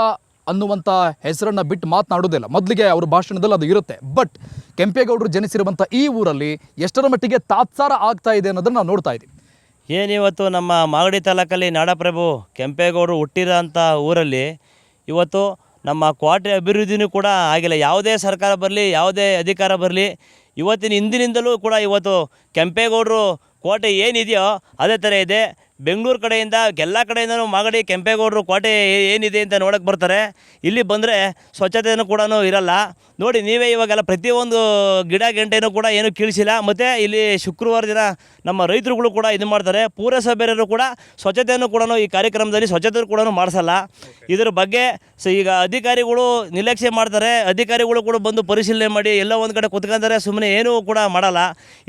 ಅನ್ನುವಂಥ ಹೆಸರನ್ನು ಬಿಟ್ಟು ಮಾತನಾಡೋದಿಲ್ಲ. ಮೊದಲಿಗೆ ಅವ್ರ ಭಾಷಣದಲ್ಲಿ ಅದು ಇರುತ್ತೆ. ಬಟ್ ಕೆಂಪೇಗೌಡರು ಜನಿಸಿರುವಂಥ ಈ ಊರಲ್ಲಿ ಎಷ್ಟರ ಮಟ್ಟಿಗೆ ತಾತ್ಸಾರ ಆಗ್ತಾ ಇದೆ ಅನ್ನೋದನ್ನು ನಾವು ನೋಡ್ತಾ ಇದ್ದೀವಿ. ಏನಿವತ್ತು ನಮ್ಮ ಮಾಗಡಿ ತಾಲೂಕಲ್ಲಿ ನಾಡಪ್ರಭು ಕೆಂಪೇಗೌಡರು ಹುಟ್ಟಿರೋಂಥ ಊರಲ್ಲಿ ಇವತ್ತು ನಮ್ಮ ಕೋಟೆ ಅಭಿವೃದ್ಧಿನೂ ಕೂಡ ಆಗಿಲ್ಲ. ಯಾವುದೇ ಸರ್ಕಾರ ಬರಲಿ, ಯಾವುದೇ ಅಧಿಕಾರ ಬರಲಿ, ಇವತ್ತಿನ ಹಿಂದಿನಿಂದಲೂ ಕೂಡ ಇವತ್ತು ಕೆಂಪೇಗೌಡರು ಕೋಟೆ ಏನಿದೆಯೋ ಅದೇ ಥರ ಇದೆ. ಬೆಂಗಳೂರು ಕಡೆಯಿಂದ ಎಲ್ಲ ಕಡೆಯಿಂದನೂ ಮಾಗಡಿ ಕೆಂಪೇಗೌಡರು ಕೋಟೆ ಏನಿದೆ ಅಂತ ನೋಡೋಕ್ಕೆ ಬರ್ತಾರೆ. ಇಲ್ಲಿ ಬಂದರೆ ಸ್ವಚ್ಛತೆಯೂ ಕೂಡ ಇರಲ್ಲ. ನೋಡಿ ನೀವೇ ಇವಾಗೆಲ್ಲ ಪ್ರತಿಯೊಂದು ಗಿಡ ಗಂಟೆನೂ ಕೂಡ ಏನೂ ಕೀಳಿಸಿಲ್ಲ. ಮತ್ತು ಇಲ್ಲಿ ಶುಕ್ರವಾರ ದಿನ ನಮ್ಮ ರೈತರುಗಳು ಕೂಡ ಇದು ಮಾಡ್ತಾರೆ. ಪುರಸಭೆಯವರು ಕೂಡ ಸ್ವಚ್ಛತೆಯನ್ನು ಕೂಡ ಈ ಕಾರ್ಯಕ್ರಮದಲ್ಲಿ ಸ್ವಚ್ಛತೆ ಕೂಡ ಮಾಡಿಸಲ್ಲ. ಇದರ ಬಗ್ಗೆ ಈಗ ಅಧಿಕಾರಿಗಳು ನಿರ್ಲಕ್ಷ್ಯ ಮಾಡ್ತಾರೆ. ಅಧಿಕಾರಿಗಳು ಕೂಡ ಬಂದು ಪರಿಶೀಲನೆ ಮಾಡಿ ಎಲ್ಲ ಒಂದು ಕಡೆ ಕುತ್ಕೊಂತಾರೆ, ಸುಮ್ಮನೆ ಏನೂ ಕೂಡ ಮಾಡಲ್ಲ.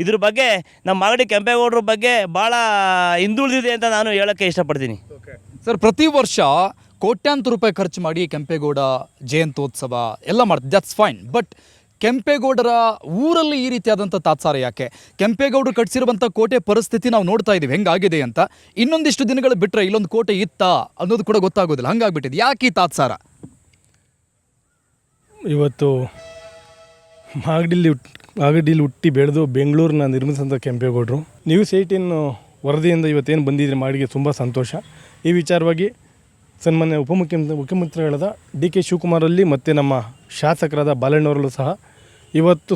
ಇದ್ರ ಬಗ್ಗೆ ನಮ್ಮ ಮಾಗಡಿ ಕೆಂಪೇಗೌಡರ ಬಗ್ಗೆ ಭಾಳ ಹಿಂದುಳಿದಿದೆ ಅಂತ ನಾನು ಹೇಳೋಕ್ಕೆ ಇಷ್ಟಪಡ್ತೀನಿ. ಸರ್, ಪ್ರತಿ ವರ್ಷ ಕೋಟ್ಯಾಂತರ ರೂಪಾಯಿ ಖರ್ಚು ಮಾಡಿ ಕೆಂಪೇಗೌಡ ಜಯಂತ್ಯೋತ್ಸವ ಎಲ್ಲ ಮಾಡ್ತಾರೆ, ದಟ್ಸ್ ಫೈನ್. ಬಟ್ ಕೆಂಪೇಗೌಡರ ಊರಲ್ಲಿ ಈ ರೀತಿಯಾದಂಥ ತಾತ್ಸಾರ ಯಾಕೆ? ಕೆಂಪೇಗೌಡರು ಕಟ್ಟಿಸಿರುವಂಥ ಕೋಟೆ ಪರಿಸ್ಥಿತಿ ನಾವು ನೋಡ್ತಾ ಇದ್ದೀವಿ ಹೆಂಗಾಗಿದೆ ಅಂತ. ಇನ್ನೊಂದಿಷ್ಟು ದಿನಗಳು ಬಿಟ್ಟರೆ ಇಲ್ಲೊಂದು ಕೋಟೆ ಇತ್ತಾ ಅನ್ನೋದು ಕೂಡ ಗೊತ್ತಾಗೋದಿಲ್ಲ. ಹಂಗಾಗ್ಬಿಟ್ಟಿದೆ. ಯಾಕೆ ಈ ತಾತ್ಸಾರ? ಇವತ್ತು ಮಾಗಡಿಲಿ ಹುಟ್ಟಿ ಬೆಳೆದು ಬೆಂಗಳೂರನ್ನ ನಿರ್ಮಿಸಿದಂಥ ಕೆಂಪೇಗೌಡರು ನ್ಯೂಸ್ 18 ವರದಿಯಿಂದ ಇವತ್ತೇನು ಬಂದಿದ್ರೆ ಮಾಡಿಗೆ ತುಂಬ ಸಂತೋಷ. ಈ ವಿಚಾರವಾಗಿ ಸನ್ಮಾನ್ಯ ಮುಖ್ಯಮಂತ್ರಿಗಳಾದ DK ಶಿವಕುಮಾರಲ್ಲಿ ಮತ್ತು ನಮ್ಮ ಶಾಸಕರಾದ ಬಾಲಣ್ಣವರಲ್ಲೂ ಸಹ ಇವತ್ತು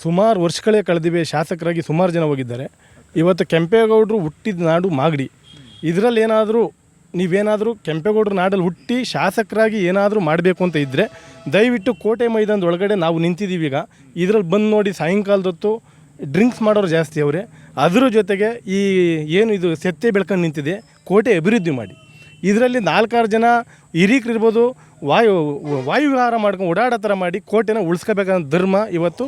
ಸುಮಾರು ವರ್ಷಗಳೇ ಕಳೆದಿವೆ. ಶಾಸಕರಾಗಿ ಸುಮಾರು ಜನ ಹೋಗಿದ್ದಾರೆ. ಇವತ್ತು ಕೆಂಪೇಗೌಡರು ಹುಟ್ಟಿದ ನಾಡು ಮಾಗಡಿ. ಇದರಲ್ಲಿ ನೀವೇನಾದರೂ ಕೆಂಪೇಗೌಡರು ನಾಡಲ್ಲಿ ಹುಟ್ಟಿ ಶಾಸಕರಾಗಿ ಏನಾದರೂ ಮಾಡಬೇಕು ಅಂತ ಇದ್ದರೆ ದಯವಿಟ್ಟು ಕೋಟೆ ಮೈದಾನದ ಒಳಗಡೆ ನಾವು ನಿಂತಿದ್ದೀವಿ. ಈಗ ಇದರಲ್ಲಿ ಬಂದು ನೋಡಿ, ಸಾಯಂಕಾಲದೊತ್ತು ಡ್ರಿಂಕ್ಸ್ ಮಾಡೋರು ಜಾಸ್ತಿ ಅವರೇ. ಅದರ ಜೊತೆಗೆ ಇದು ಸೆತ್ತೆ ಬೆಳ್ಕೊಂಡು ನಿಂತಿದೆ, ಕೋಟೆ ಅಭಿವೃದ್ಧಿ ಮಾಡಿ. ಇದರಲ್ಲಿ 4-6 ಜನ ಹಿರೀಕರಿರ್ಬೋದು, ವಾಯು ವಿಹಾರ ಮಾಡ್ಕೊಂಡು ಓಡಾಡೋ ಥರ ಮಾಡಿ ಕೋಟೆನ ಉಳಿಸ್ಕೋಬೇಕನ್ನೋ ಧರ್ಮ ಇವತ್ತು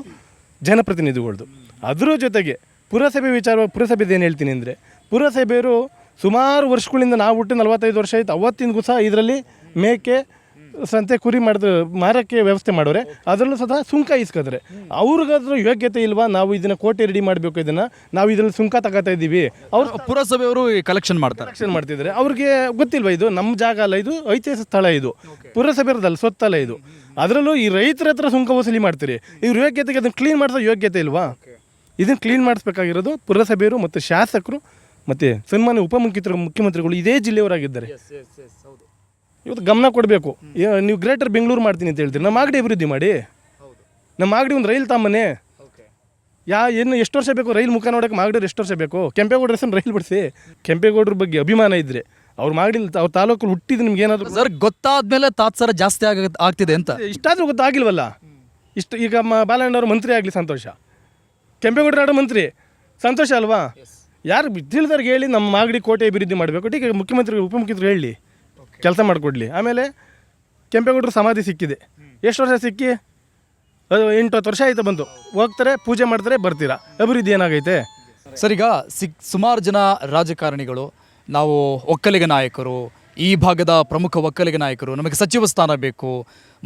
ಜನಪ್ರತಿನಿಧಿಗಳ್ದು. ಅದರ ಜೊತೆಗೆ ಪುರಸಭೆದು ಏನು ಹೇಳ್ತೀನಿ ಅಂದರೆ, ಪುರಸಭೆಯವರು ಸುಮಾರು ವರ್ಷಗಳಿಂದ ನಾವು ಹುಟ್ಟು 45 ವರ್ಷ ಆಯಿತು, ಅವತ್ತಿಂದಗೂ ಸಹ ಇದರಲ್ಲಿ ಮೇಕೆ ಸಂತೆ ಕುರಿ ಮಾರಕ್ಕೆ ವ್ಯವಸ್ಥೆ ಮಾಡೋರೆ. ಅದರಲ್ಲೂ ಸಹ ಸುಂಕ ಇಸ್ಕೋತಾರೆ. ಅವ್ರಿಗಾದ್ರೂ ಯೋಗ್ಯತೆ ಇಲ್ವಾ? ನಾವು ಇದನ್ನು ಕೋಟೆ ರೆಡಿ ಮಾಡಬೇಕು, ನಾವು ಇದರಲ್ಲಿ ಸುಂಕ ತಗೋತಾ ಇದ್ದೀವಿ. ಅವ್ರು ಪುರಸಭೆಯವರು ಕಲೆಕ್ಷನ್ ಮಾಡ್ತಿದ್ದಾರೆ. ಅವ್ರಿಗೆ ಗೊತ್ತಿಲ್ವಾ ಇದು ನಮ್ಮ ಜಾಗ ಅಲ್ಲ, ಇದು ಐತಿಹಾಸಿಕ ಸ್ಥಳ, ಇದು ಪುರಸಭೆಯದಲ್ಲ, ಸ್ವತ್ತಲ್ಲ ಇದು. ಅದರಲ್ಲೂ ಈ ರೈತರ ಹತ್ರ ಸುಂಕ ವಸೂಲಿ ಮಾಡ್ತೀರಿ. ಇವ್ರ ಯೋಗ್ಯತೆಗೆ ಅದನ್ನು ಕ್ಲೀನ್ ಮಾಡಿಸೋ ಯೋಗ್ಯತೆ ಇಲ್ವಾ? ಇದನ್ನು ಕ್ಲೀನ್ ಮಾಡಿಸ್ಬೇಕಾಗಿರೋದು ಪುರಸಭೆಯವರು ಮತ್ತು ಶಾಸಕರು ಮತ್ತು ಸನ್ಮಾನ್ಯ ಮುಖ್ಯಮಂತ್ರಿಗಳು ಇದೇ ಜಿಲ್ಲೆಯವರಾಗಿದ್ದಾರೆ. ಇವತ್ತು ಗಮನ ಕೊಡಬೇಕು. ನೀವು ಗ್ರೇಟರ್ ಬೆಂಗಳೂರು ಮಾಡ್ತೀನಿ ಅಂತ ಹೇಳ್ತೀರಿ, ನಮ್ಮ ಮಾಗಡಿ ಅಭಿವೃದ್ಧಿ ಮಾಡಿ. ನಮ್ಮ ಮಾಗಡಿ ಒಂದು ರೈಲ್ ತಾಮನೆ. ಎಷ್ಟು ವರ್ಷ ಬೇಕು ರೈಲ್ ಮುಖ ನೋಡೋಕೆ? ಮಾಗಡಿಯವ್ರು ಎಷ್ಟು ವರ್ಷ ಬೇಕು? ಕೆಂಪೇಗೌಡರ ಹೆಸರು ರೈಲ್ ಬಿಡಿಸಿ. ಕೆಂಪೇಗೌಡರ ಬಗ್ಗೆ ಅಭಿಮಾನ ಇದ್ದರೆ ಅವ್ರ ಮಾಗಡಿ ಅವ್ರ ತಾಲೂಕಲ್ಲಿ ಹುಟ್ಟಿದ್ದು ನಿಮ್ಗೆ ಏನಾದರೂ ಸರ್ ಗೊತ್ತಾದ್ಮೇಲೆ ತಾತ್ಸಾರ ಜಾಸ್ತಿ ಆಗ್ತಿದೆ ಅಂತ ಇಷ್ಟಾದರೂ ಗೊತ್ತಾಗಿಲ್ವಲ್ಲ. ಈಗ ಬಾಲಣ್ಣವ್ರ ಮಂತ್ರಿ ಆಗಲಿ ಸಂತೋಷ, ಕೆಂಪೇಗೌಡರ ಮಂತ್ರಿ ಸಂತೋಷ ಅಲ್ವಾ? ಯಾರು ತಿಳಿದವ್ರಿಗೆ ಹೇಳಿ ನಮ್ಮ ಮಾಗಡಿ ಕೋಟೆ ಅಭಿವೃದ್ಧಿ ಮಾಡಬೇಕು. ಟೀಕೆ ಮುಖ್ಯಮಂತ್ರಿ ಉಪಮುಖ್ಯಮಂತ್ರಿ ಹೇಳಿ ಕೆಲಸ ಮಾಡಿಕೊಡ್ಲಿ. ಆಮೇಲೆ ಕೆಂಪೇಗೌಡರು ಸಮಾಧಿ ಸಿಕ್ಕಿದೆ. ಎಷ್ಟು ವರ್ಷ ಸಿಕ್ಕಿ? ಅದು 8-10 ವರ್ಷ ಆಯಿತು. ಬಂದು ಹೋಗ್ತಾರೆ, ಪೂಜೆ ಮಾಡ್ತಾರೆ, ಬರ್ತೀರಾ. ಅಭಿವೃದ್ಧಿ ಏನಾಗೈತೆ? ಸರ್, ಈಗ ಸುಮಾರು ಜನ ರಾಜಕಾರಣಿಗಳು ನಾವು ಒಕ್ಕಲಿಗ ನಾಯಕರು, ಈ ಭಾಗದ ಪ್ರಮುಖ ಒಕ್ಕಲಿಗ ನಾಯಕರು, ನಮಗೆ ಸಚಿವ ಸ್ಥಾನ ಬೇಕು,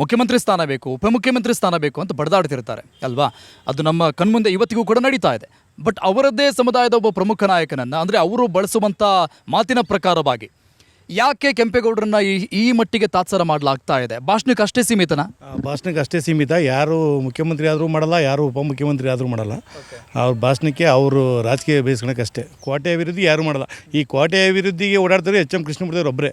ಮುಖ್ಯಮಂತ್ರಿ ಸ್ಥಾನ ಬೇಕು, ಉಪಮುಖ್ಯಮಂತ್ರಿ ಸ್ಥಾನ ಬೇಕು ಅಂತ ಬಡದಾಡ್ತಿರ್ತಾರೆ ಅಲ್ವಾ? ಅದು ನಮ್ಮ ಕಣ್ಮುಂದೆ ಇವತ್ತಿಗೂ ಕೂಡ ನಡೀತಾ ಇದೆ. ಬಟ್ ಅವರದ್ದೇ ಸಮುದಾಯದ ಒಬ್ಬ ಪ್ರಮುಖ ನಾಯಕನನ್ನು, ಅಂದರೆ ಅವರು ಬಳಸುವಂಥ ಮಾತಿನ ಪ್ರಕಾರವಾಗಿ ಯಾಕೆ ಕೆಂಪೇಗೌಡರನ್ನ ಈ ಮಟ್ಟಿಗೆ ತಾತ್ಸಾರ ಮಾಡಲಾಗ್ತಾ ಇದೆ? ಭಾಷಣಕ್ಕೆ ಅಷ್ಟೇ ಸೀಮಿತನಾ? ಭಾಷಣಕ್ಕೆ ಅಷ್ಟೇ ಸೀಮಿತ. ಯಾರು ಮುಖ್ಯಮಂತ್ರಿ ಆದರೂ ಮಾಡಲ್ಲ, ಯಾರು ಉಪಮುಖ್ಯಮಂತ್ರಿ ಆದರೂ ಮಾಡಲ್ಲ. ಅವ್ರ ಭಾಷಣಕ್ಕೆ ಅವರು ರಾಜಕೀಯ ಬೇಯಿಸ್ಕೊಳಕ್ಕೆ ಅಷ್ಟೇ. ಕೋಟೆ ಅಭಿವೃದ್ಧಿ ಯಾರೂ ಮಾಡಲ್ಲ. ಈ ಕೋಟೆ ಅಭಿವೃದ್ಧಿಗೆ ಓಡಾಡ್ತಾರೆ ಎಚ್ ಎಂ ಕೃಷ್ಣಮೂರ್ತಿ ಅವರು ಒಬ್ಬರೇ.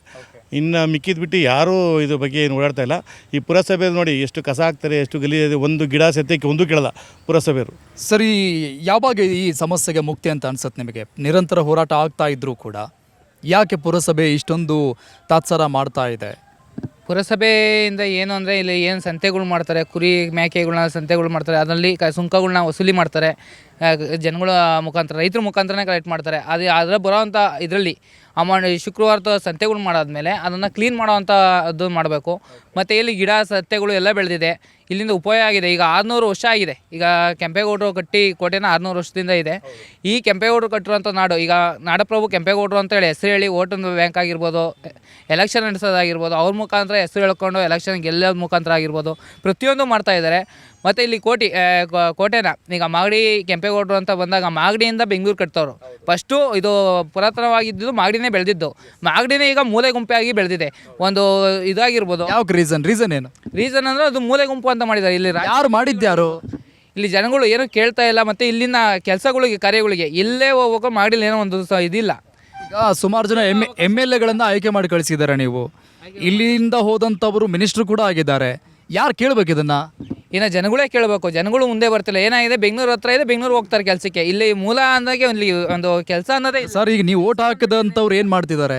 ಇನ್ನು ಮಿಕ್ಕಿದ ಬಿಟ್ಟು ಯಾರೂ ಇದ್ರ ಬಗ್ಗೆ ಏನು ಓಡಾಡ್ತಾ ಇಲ್ಲ. ಈ ಪುರಸಭೆ ನೋಡಿ ಎಷ್ಟು ಕಸ ಹಾಕ್ತಾರೆ, ಎಷ್ಟು ಗಲೀಜು, ಒಂದು ಗಿಡ ಸತ್ಯಕ್ಕೆ ಒಂದು ಕೇಳಲ್ಲ ಪುರಸಭೆಯವರು. ಸರಿ, ಯಾವಾಗ ಈ ಸಮಸ್ಯೆಗೆ ಮುಕ್ತಿ ಅಂತ ಅನ್ಸುತ್ತೆ ನಿಮಗೆ? ನಿರಂತರ ಹೋರಾಟ ಆಗ್ತಾ ಇದ್ರೂ ಕೂಡ ಯಾಕೆ ಪುರಸಭೆ ಇಷ್ಟೊಂದು ತಾತ್ಸಾರ ಮಾಡ್ತಾ ಇದೆ? ಪುರಸಭೆಯಿಂದ ಏನು ಅಂದರೆ ಇಲ್ಲಿ ಏನು ಸಂತೆಗಳು ಮಾಡ್ತಾರೆ, ಕುರಿ ಮೇಕೆಗಳನ್ನ ಸಂತೆಗಳು ಮಾಡ್ತಾರೆ, ಅದರಲ್ಲಿ ಸುಂಕಗಳನ್ನ ವಸೂಲಿ ಮಾಡ್ತಾರೆ. ಜನಗಳ ಮುಖಾಂತರ, ರೈತರ ಮುಖಾಂತರನೇ ಕಲೆಕ್ಟ್ ಮಾಡ್ತಾರೆ. ಅದರ ಬರೋವಂಥ ಇದರಲ್ಲಿ ಅಮೌಂಟ್ ಶುಕ್ರವಾರದ ಸಂತೆಗಳು ಮಾಡಾದ್ಮೇಲೆ ಅದನ್ನು ಕ್ಲೀನ್ ಮಾಡೋವಂಥ ಅದು ಮಾಡಬೇಕು. ಮತ್ತು ಇಲ್ಲಿ ಗಿಡ ಸತ್ಯಗಳು ಎಲ್ಲ ಬೆಳೆದಿದೆ. ಇಲ್ಲಿಂದ ಉಪಯೋಗ ಆಗಿದೆ. ಈಗ 600 ವರ್ಷ ಆಗಿದೆ. ಈಗ ಕೆಂಪೇಗೌಡರು ಕಟ್ಟಿ ಕೋಟೆನ 600 ವರ್ಷದಿಂದ ಇದೆ. ಈ ಕೆಂಪೇಗೌಡರು ಕಟ್ಟಿರುವಂಥ ನಾಡು, ಈಗ ನಾಡಪ್ರಭು ಕೆಂಪೇಗೌಡರು ಅಂತೇಳಿ ಹೆಸರು ಹೇಳಿ ಓಟನ್ ಬ್ಯಾಂಕ್ ಆಗಿರ್ಬೋದು, ಎಲೆಕ್ಷನ್ ನಡೆಸೋದಾಗಿರ್ಬೋದು, ಅವ್ರ ಮುಖಾಂತರ ಹೆಸರು ಹೇಳ್ಕೊಂಡು ಎಲೆಕ್ಷನ್ ಗೆಲ್ಲೋದು ಮುಖಾಂತರ ಆಗಿರ್ಬೋದು, ಪ್ರತಿಯೊಂದು ಮಾಡ್ತಾಯಿದ್ದಾರೆ. ಮತ್ತು ಇಲ್ಲಿ ಕೋಟೆನ ಈಗ ಮಾಗಡಿ ಕೆಂಪೇಗೌಡರು ಅಂತ ಬಂದಾಗ ಮಾಗಡಿಯಿಂದ ಬೆಂಗಳೂರು ಕಟ್ತವ್ರು. ಫಸ್ಟು ಇದು ಪುರಾತನವಾಗಿದ್ದು ಮಾಗಡಿನೇ ಬೆಳೆದಿದ್ದು. ಮಾಗಡಿನೇ ಈಗ ಮೂಲೆ ಗುಂಪಾಗಿ ಬೆಳೆದಿದೆ. ಒಂದು ಇದಾಗಿರ್ಬೋದು. ಯಾವ ರೀಸನ್ ಏನು? ರೀಸನ್ ಅಂದರೆ ಅದು ಮೂಲೆ ಗುಂಪು ಅಂತ ಮಾಡಿದ್ದಾರೆ. ಇಲ್ಲಿ ಯಾರು ಮಾಡಿದ್ಯಾರು? ಇಲ್ಲಿ ಜನಗಳು ಏನೂ ಕೇಳ್ತಾ ಇಲ್ಲ. ಮತ್ತು ಇಲ್ಲಿನ ಕೆಲಸಗಳಿಗೆ, ಕಾರ್ಯಗಳಿಗೆ ಇಲ್ಲೇ ಹೋಗ್ಬೇಕು. ಮಾಗಡಿಲಿ ಏನೋ ಒಂದು ಇದಿಲ್ಲ. ಈಗ ಸುಮಾರು ಜನ MLAಗಳನ್ನು ಆಯ್ಕೆ ಮಾಡಿ ಕಳಿಸಿದ್ದಾರೆ ನೀವು. ಇಲ್ಲಿಂದ ಹೋದಂಥವರು ಮಿನಿಸ್ಟ್ರು ಕೂಡ ಆಗಿದ್ದಾರೆ. ಯಾರು ಕೇಳಬೇಕು ಇದನ್ನು? ಇನ್ನು ಜನಗಳೇ ಕೇಳಬೇಕು. ಜನಗಳು ಮುಂದೆ ಬರ್ತಿಲ್ಲ. ಏನಾಗಿದೆ, ಬೆಂಗಳೂರು ಹತ್ರ ಇದೆ, ಬೆಂಗಳೂರು ಹೋಗ್ತಾರೆ ಕೆಲಸಕ್ಕೆ. ಇಲ್ಲಿ ಮೂಲ ಅಂದಾಗೆ ಇಲ್ಲಿ ಒಂದು ಕೆಲಸ ಅನ್ನೋದೇ. ಸರ್, ಈಗ ನೀವು ಓಟ್ ಹಾಕಿದಂಥವ್ರು ಏನು ಮಾಡ್ತಿದ್ದಾರೆ?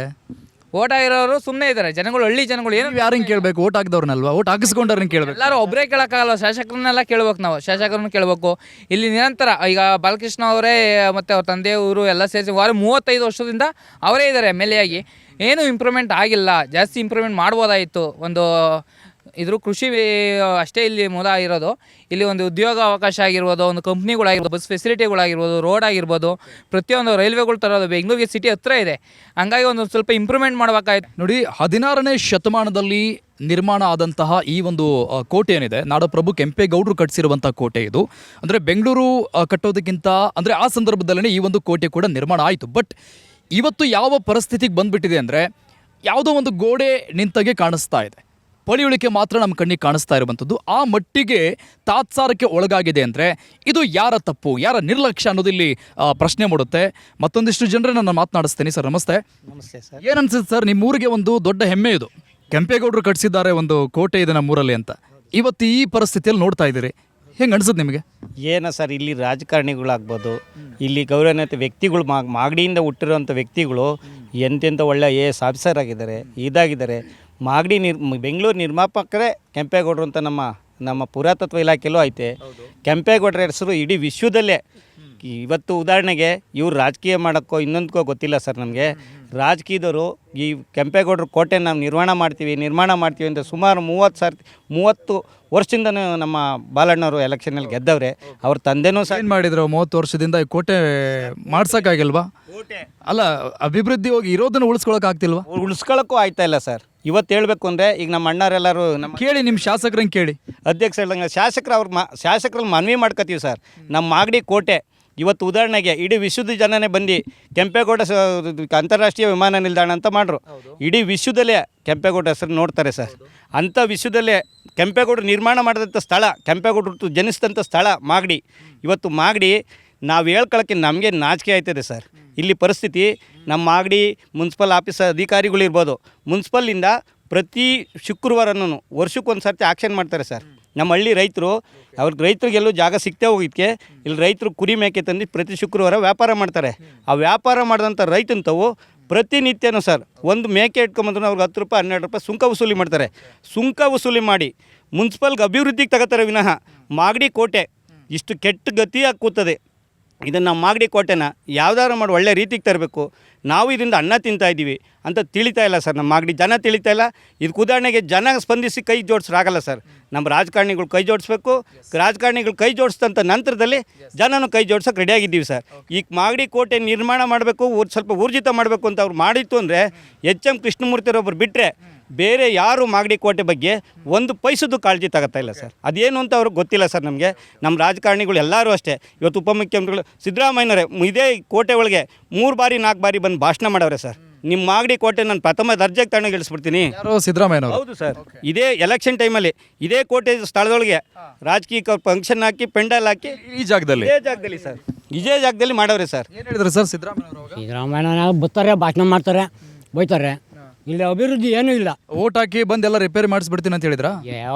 ಓಟ್ ಆಗಿರೋರು ಸುಮ್ಮನೆ ಇದ್ದಾರೆ. ಜನಗಳು, ಹಳ್ಳಿ ಜನಗಳು ಏನು ಯಾರನ್ನು ಕೇಳಬೇಕು? ಓಟ್ ಹಾಕಿದವ್ರನ್ನಲ್ವಾ? ಓಟ್ ಹಾಕಿಸ್ಕೊಂಡವ್ರನ್ನ ಕೇಳಬೇಕು. ಎಲ್ಲರೂ ಒಬ್ಬರೇ ಕೇಳೋಕ್ಕಾಗಲ್ಲ. ಶಾಸಕರನ್ನೆಲ್ಲ ಕೇಳ್ಬೇಕು ನಾವು. ಶಾಸಕರನ್ನ ಕೇಳಬೇಕು. ಇಲ್ಲಿ ನಿರಂತರ ಈಗ ಬಾಲಕೃಷ್ಣ ಅವರೇ ಮತ್ತು ಅವ್ರ ತಂದೆಯವರು ಎಲ್ಲ ಸೇರಿಸಿ 35 ವರ್ಷದಿಂದ ಅವರೇ ಇದ್ದಾರೆ MLA ಆಗಿ. ಏನೂ ಇಂಪ್ರೂವ್ಮೆಂಟ್ ಆಗಿಲ್ಲ. ಜಾಸ್ತಿ ಇಂಪ್ರೂವ್ಮೆಂಟ್ ಮಾಡ್ಬೋದಾಯಿತು. ಒಂದು ಇದ್ರ ಕೃಷಿ ಅಷ್ಟೇ ಇಲ್ಲಿ ಮೂಲ ಇರೋದು. ಇಲ್ಲಿ ಒಂದು ಉದ್ಯೋಗ ಅವಕಾಶ ಆಗಿರ್ಬೋದು, ಒಂದು ಕಂಪ್ನಿಗಳಾಗಿರ್ಬೋದು, ಬಸ್ ಫೆಸಿಲಿಟಿಗಳಾಗಿರ್ಬೋದು, ರೋಡ್ ಆಗಿರ್ಬೋದು, ಪ್ರತಿಯೊಂದು ರೈಲ್ವೆಗಳು ತರೋದು ಬೆಂಗಳೂರಿಗೆ ಸಿಟಿ ಹತ್ರ ಇದೆ. ಹಂಗಾಗಿ ಒಂದು ಸ್ವಲ್ಪ ಇಂಪ್ರೂವ್ಮೆಂಟ್ ಮಾಡಬೇಕಾಯ್ತು. ನೋಡಿ, 16ನೇ ಶತಮಾನದಲ್ಲಿ ನಿರ್ಮಾಣ ಆದಂತಹ ಈ ಒಂದು ಕೋಟೆ ಏನಿದೆ, ನಾಡಪ್ರಭು ಕೆಂಪೇಗೌಡರು ಕಟ್ಟಿಸಿರುವಂಥ ಕೋಟೆ ಇದು. ಅಂದರೆ ಬೆಂಗಳೂರು ಕಟ್ಟೋದಕ್ಕಿಂತ ಅಂದರೆ ಆ ಸಂದರ್ಭದಲ್ಲೇ ಈ ಒಂದು ಕೋಟೆ ಕೂಡ ನಿರ್ಮಾಣ ಆಯಿತು. ಬಟ್ ಇವತ್ತು ಯಾವ ಪರಿಸ್ಥಿತಿಗೆ ಬಂದುಬಿಟ್ಟಿದೆ ಅಂದರೆ, ಯಾವುದೋ ಒಂದು ಗೋಡೆ ನಿಂತಾಗೆ ಕಾಣಿಸ್ತಾ ಇದೆ, ಪಳಿಯುಳಿಕೆ ಮಾತ್ರ ನಮ್ಮ ಕಣ್ಣಿಗೆ ಕಾಣಿಸ್ತಾ ಇರುವಂಥದ್ದು. ಆ ಮಟ್ಟಿಗೆ ತಾತ್ಸಾರಕ್ಕೆ ಒಳಗಾಗಿದೆ ಅಂದರೆ ಇದು ಯಾರ ತಪ್ಪು, ಯಾರ ನಿರ್ಲಕ್ಷ್ಯ ಅನ್ನೋದು ಇಲ್ಲಿ ಪ್ರಶ್ನೆ ಮೂಡುತ್ತೆ. ಮತ್ತೊಂದಿಷ್ಟು ಜನರನ್ನ ನಾನು ಮಾತನಾಡಿಸ್ತೀನಿ. ಸರ್, ನಮಸ್ತೆ. ನಮಸ್ತೆ ಸರ್. ಏನು ಅನ್ಸುತ್ತೆ ಸರ್, ನಿಮ್ಮೂರಿಗೆ ಒಂದು ದೊಡ್ಡ ಹೆಮ್ಮೆ ಇದು, ಕೆಂಪೇಗೌಡರು ಕಟ್ಟಿಸಿದ್ದಾರೆ ಒಂದು ಕೋಟೆ ಇದೆ ನಮ್ಮೂರಲ್ಲಿ ಅಂತ. ಇವತ್ತು ಈ ಪರಿಸ್ಥಿತಿಯಲ್ಲಿ ನೋಡ್ತಾ ಇದ್ದೀರಿ, ಹೆಂಗೆ ಅನ್ಸುತ್ತೆ ನಿಮಗೆ? ಏನೋ ಸರ್, ಇಲ್ಲಿ ರಾಜಕಾರಣಿಗಳಾಗ್ಬೋದು, ಇಲ್ಲಿ ಗೌರವಾನ್ವಿತ ವ್ಯಕ್ತಿಗಳು, ಮಾಗಡಿಯಿಂದ ಹುಟ್ಟಿರೋಂಥ ವ್ಯಕ್ತಿಗಳು ಎಂತೆಂಥ ಒಳ್ಳೆ AS ಆಫೀಸರ್ ಆಗಿದ್ದಾರೆ, ಇದಾಗಿದ್ದಾರೆ. ಮಾಗಡಿ ಬೆಂಗಳೂರು ನಿರ್ಮಾಪಕರೇ ಕೆಂಪೇಗೌಡರು ಅಂತ ನಮ್ಮ ಪುರಾತತ್ವ ಇಲಾಖೆಯಲ್ಲೂ ಐತೆ. ಕೆಂಪೇಗೌಡರ ಹೆಸರು ಇಡೀ ವಿಶ್ವದಲ್ಲೇ. ಇವತ್ತು ಉದಾಹರಣೆಗೆ ಇವ್ರು ರಾಜಕೀಯ ಮಾಡೋಕ್ಕೋ ಇನ್ನೊಂದಕ್ಕೋ ಗೊತ್ತಿಲ್ಲ ಸರ್. ನಮಗೆ ರಾಜಕೀಯದವರು ಈ ಕೆಂಪೇಗೌಡರ ಕೋಟೆ ನಾವು ನಿರ್ಮಾಣ ಮಾಡ್ತೀವಿ ಅಂತ ಸುಮಾರು 30 ವರ್ಷದಿಂದ ನಮ್ಮ ಬಾಲಣ್ಣವರು ಎಲೆಕ್ಷನಲ್ಲಿ ಗೆದ್ದವ್ರೆ. ಅವ್ರ ತಂದೆನೂ ಸಹ ಏನು ಮಾಡಿದ್ರು 30 ವರ್ಷದಿಂದ ಈ ಕೋಟೆ ಮಾಡ್ಸೋಕ್ಕಾಗಿಲ್ವಾ? ಅಲ್ಲ, ಅಭಿವೃದ್ಧಿ ಹೋಗಿ ಇರೋದನ್ನು ಉಳಿಸ್ಕೊಳಕ್ಕಾಗ್ತಿಲ್ವಾ? ಉಳಿಸ್ಕೊಳ್ಳೋಕ್ಕೂ ಆಯ್ತಾ ಇಲ್ಲ ಸರ್. ಇವತ್ತು ಹೇಳಬೇಕು ಅಂದರೆ ಈಗ ನಮ್ಮ ಅಣ್ಣರೆಲ್ಲರೂ ಕೇಳಿ, ನಿಮ್ಮ ಶಾಸಕರಂಗೆ ಕೇಳಿ. ಅಧ್ಯಕ್ಷ ಹೇಳ್ದಂಗೆ ಶಾಸಕರಲ್ಲಿ ಮನವಿ ಮಾಡ್ಕೋತೀವಿ ಸರ್. ನಮ್ಮ ಮಾಗಡಿ ಕೋಟೆ ಇವತ್ತು ಉದಾಹರಣೆಗೆ ಇಡೀ ವಿಶ್ವದ ಜನನೇ ಬಂದು ಕೆಂಪೇಗೌಡ ಅಂತಾರಾಷ್ಟ್ರೀಯ ವಿಮಾನ ನಿಲ್ದಾಣ ಅಂತ ಮಾಡ್ರು. ಇಡೀ ವಿಶ್ವದಲ್ಲೇ ಕೆಂಪೇಗೌಡ ಹೆಸರು ನೋಡ್ತಾರೆ ಸರ್. ಅಂಥ ವಿಶ್ವದಲ್ಲೇ ಕೆಂಪೇಗೌಡರು ನಿರ್ಮಾಣ ಮಾಡಿದಂಥ ಸ್ಥಳ, ಕೆಂಪೇಗೌಡರು ಜನಿಸಿದಂಥ ಸ್ಥಳ ಮಾಗಡಿ. ಇವತ್ತು ಮಾಗಡಿ ನಾವು ಹೇಳ್ಕೊಳ್ಳೋಕ್ಕೆ ನಮಗೆ ನಾಚಿಕೆ ಆಯ್ತದೆ ಸರ್. ಇಲ್ಲಿ ಪರಿಸ್ಥಿತಿ, ನಮ್ಮ ಮಾಗಡಿ ಮುನ್ಸಿಪಲ್ ಆಫೀಸ್ ಅಧಿಕಾರಿಗಳಿರ್ಬೋದು, ಮುನ್ಸಿಪಲ್ಲಿಂದ ಪ್ರತಿ ಶುಕ್ರವಾರನೂ ವರ್ಷಕ್ಕೊಂದು ಸರ್ತಿ ಆಕ್ಷನ್ ಮಾಡ್ತಾರೆ ಸರ್. ನಮ್ಮ ಹಳ್ಳಿ ರೈತರು, ರೈತರಿಗೆಲ್ಲೂ ಜಾಗ ಸಿಗ್ತೇ ಹೋಗಿದ್ದಕ್ಕೆ ಇಲ್ಲಿ ರೈತರು ಕುರಿ ಮೇಕೆ ತಂದು ಪ್ರತಿ ಶುಕ್ರವಾರ ವ್ಯಾಪಾರ ಮಾಡ್ತಾರೆ. ಆ ವ್ಯಾಪಾರ ಮಾಡಿದಂಥ ರೈತಂತವು ಪ್ರತಿನಿತ್ಯನೂ ಸರ್ ಒಂದು ಮೇಕೆ ಇಟ್ಕೊಂಬಂದ್ರೆ ಅವ್ರಿಗೆ 10 ರೂಪಾಯಿ 12 ರೂಪಾಯಿ ಸುಂಕ ವಸೂಲಿ ಮಾಡ್ತಾರೆ. ಸುಂಕ ವಸೂಲಿ ಮಾಡಿ ಮುನ್ಸಿಪಲ್ಗೆ ಅಭಿವೃದ್ಧಿಗೆ ತಗೋತಾರೆ ವಿನಃ ಮಾಗಡಿ ಕೋಟೆ ಇಷ್ಟು ಕೆಟ್ಟ ಗತಿಯಾಗಿ ಕೂತದೆ. ಇದನ್ನು ನಮ್ಮ ಮಾಗಡಿ ಕೋಟೆನ ಯಾವ್ದಾದ್ರು ಮಾಡಿ ಒಳ್ಳೆ ರೀತಿಗೆ ತರಬೇಕು. ನಾವು ಇದರಿಂದ ಅನ್ನ ತಿಂತಾ ಇದ್ದೀವಿ ಅಂತ ತಿಳಿತಾ ಇಲ್ಲ ಸರ್. ನಮ್ಮ ಮಾಗಡಿ ಜನ ತಿಳಿತಾ ಇಲ್ಲ. ಇದಕ್ಕೆ ಉದಾಹರಣೆಗೆ ಜನ ಸ್ಪಂದಿಸಿ ಕೈ ಜೋಡಿಸ್ರಾಗಲ್ಲ ಸರ್. ನಮ್ಮ ರಾಜಕಾರಣಿಗಳು ಕೈ ಜೋಡಿಸ್ಬೇಕು. ರಾಜಕಾರಣಿಗಳು ಕೈ ಜೋಡಿಸಿದಂಥ ನಂತರದಲ್ಲಿ ಜನನೂ ಕೈ ಜೋಡ್ಸೋಕೆ ರೆಡಿಯಾಗಿದ್ದೀವಿ ಸರ್. ಈಗ ಮಾಗಡಿ ಕೋಟೆ ನಿರ್ಮಾಣ ಮಾಡಬೇಕು, ಸ್ವಲ್ಪ ಊರ್ಜಿತ ಮಾಡಬೇಕು ಅಂತ ಅವ್ರು ಮಾಡಿತ್ತು ಅಂದರೆ ಎಚ್.ಎಂ. ಕೃಷ್ಣಮೂರ್ತಿರೊಬ್ಬರು ಬಿಟ್ಟರೆ ಬೇರೆ ಯಾರು ಮಾಗಡಿ ಕೋಟೆ ಬಗ್ಗೆ ಒಂದು ಪೈಸದ್ದು ಕಾಳಜಿ ತಗೋತಾ ಇಲ್ಲ ಸರ್. ಅದೇನು ಅಂತ ಅವ್ರಿಗೆ ಗೊತ್ತಿಲ್ಲ ಸರ್. ನಮಗೆ ನಮ್ಮ ರಾಜಕಾರಣಿಗಳು ಎಲ್ಲರೂ ಅಷ್ಟೇ. ಇವತ್ತು ಉಪಮುಖ್ಯಮಂತ್ರಿಗಳು ಸಿದ್ದರಾಮಯ್ಯನವರೇ ಇದೇ ಕೋಟೆ ಒಳಗೆ 3 ಬಾರಿ 4 ಬಾರಿ ಬಂದು ಭಾಷಣ ಮಾಡವ್ರೆ ಸರ್. ನಿಮ್ಮ ಮಾಗಡಿ ಕೋಟೆ ನಾನು ಪ್ರಥಮ ದರ್ಜೆಗೆ ತಗೊಂಡಿಳಿಸ್ಬಿಡ್ತೀನಿ. ಸಿದ್ದರಾಮಯ್ಯ? ಹೌದು ಸರ್. ಇದೇ ಎಲೆಕ್ಷನ್ ಟೈಮಲ್ಲಿ ಇದೇ ಕೋಟೆ ಸ್ಥಳದೊಳಗೆ ರಾಜಕೀಯ ಫಂಕ್ಷನ್ ಹಾಕಿ ಪೆಂಡಲ್ ಹಾಕಿ ಈ ಜಾಗದಲ್ಲಿ ಸರ್ ಇದೇ ಜಾಗದಲ್ಲಿ ಮಾಡವ್ರೆ ಸರ್. ಏನು ಹೇಳಿದ್ರು ಸರ್ ಸಿದ್ದರಾಮಯ್ಯ? ಸಿದ್ದರಾಮಯ್ಯ ಬರ್ತಾರೆ, ಭಾಷಣ ಮಾಡ್ತಾರೆ, ಬೈತಾರೆ. ಇಲ್ಲಿ ಅಭಿವೃದ್ಧಿ ಏನೂ ಇಲ್ಲ. ಓಟ್ ಹಾಕಿ ಬಂದೆಲ್ಲ ರಿಪೇರಿ ಮಾಡಿಸ್ಬಿಡ್ತೀನಿ ಅಂತ ಹೇಳಿದ್ರಾ?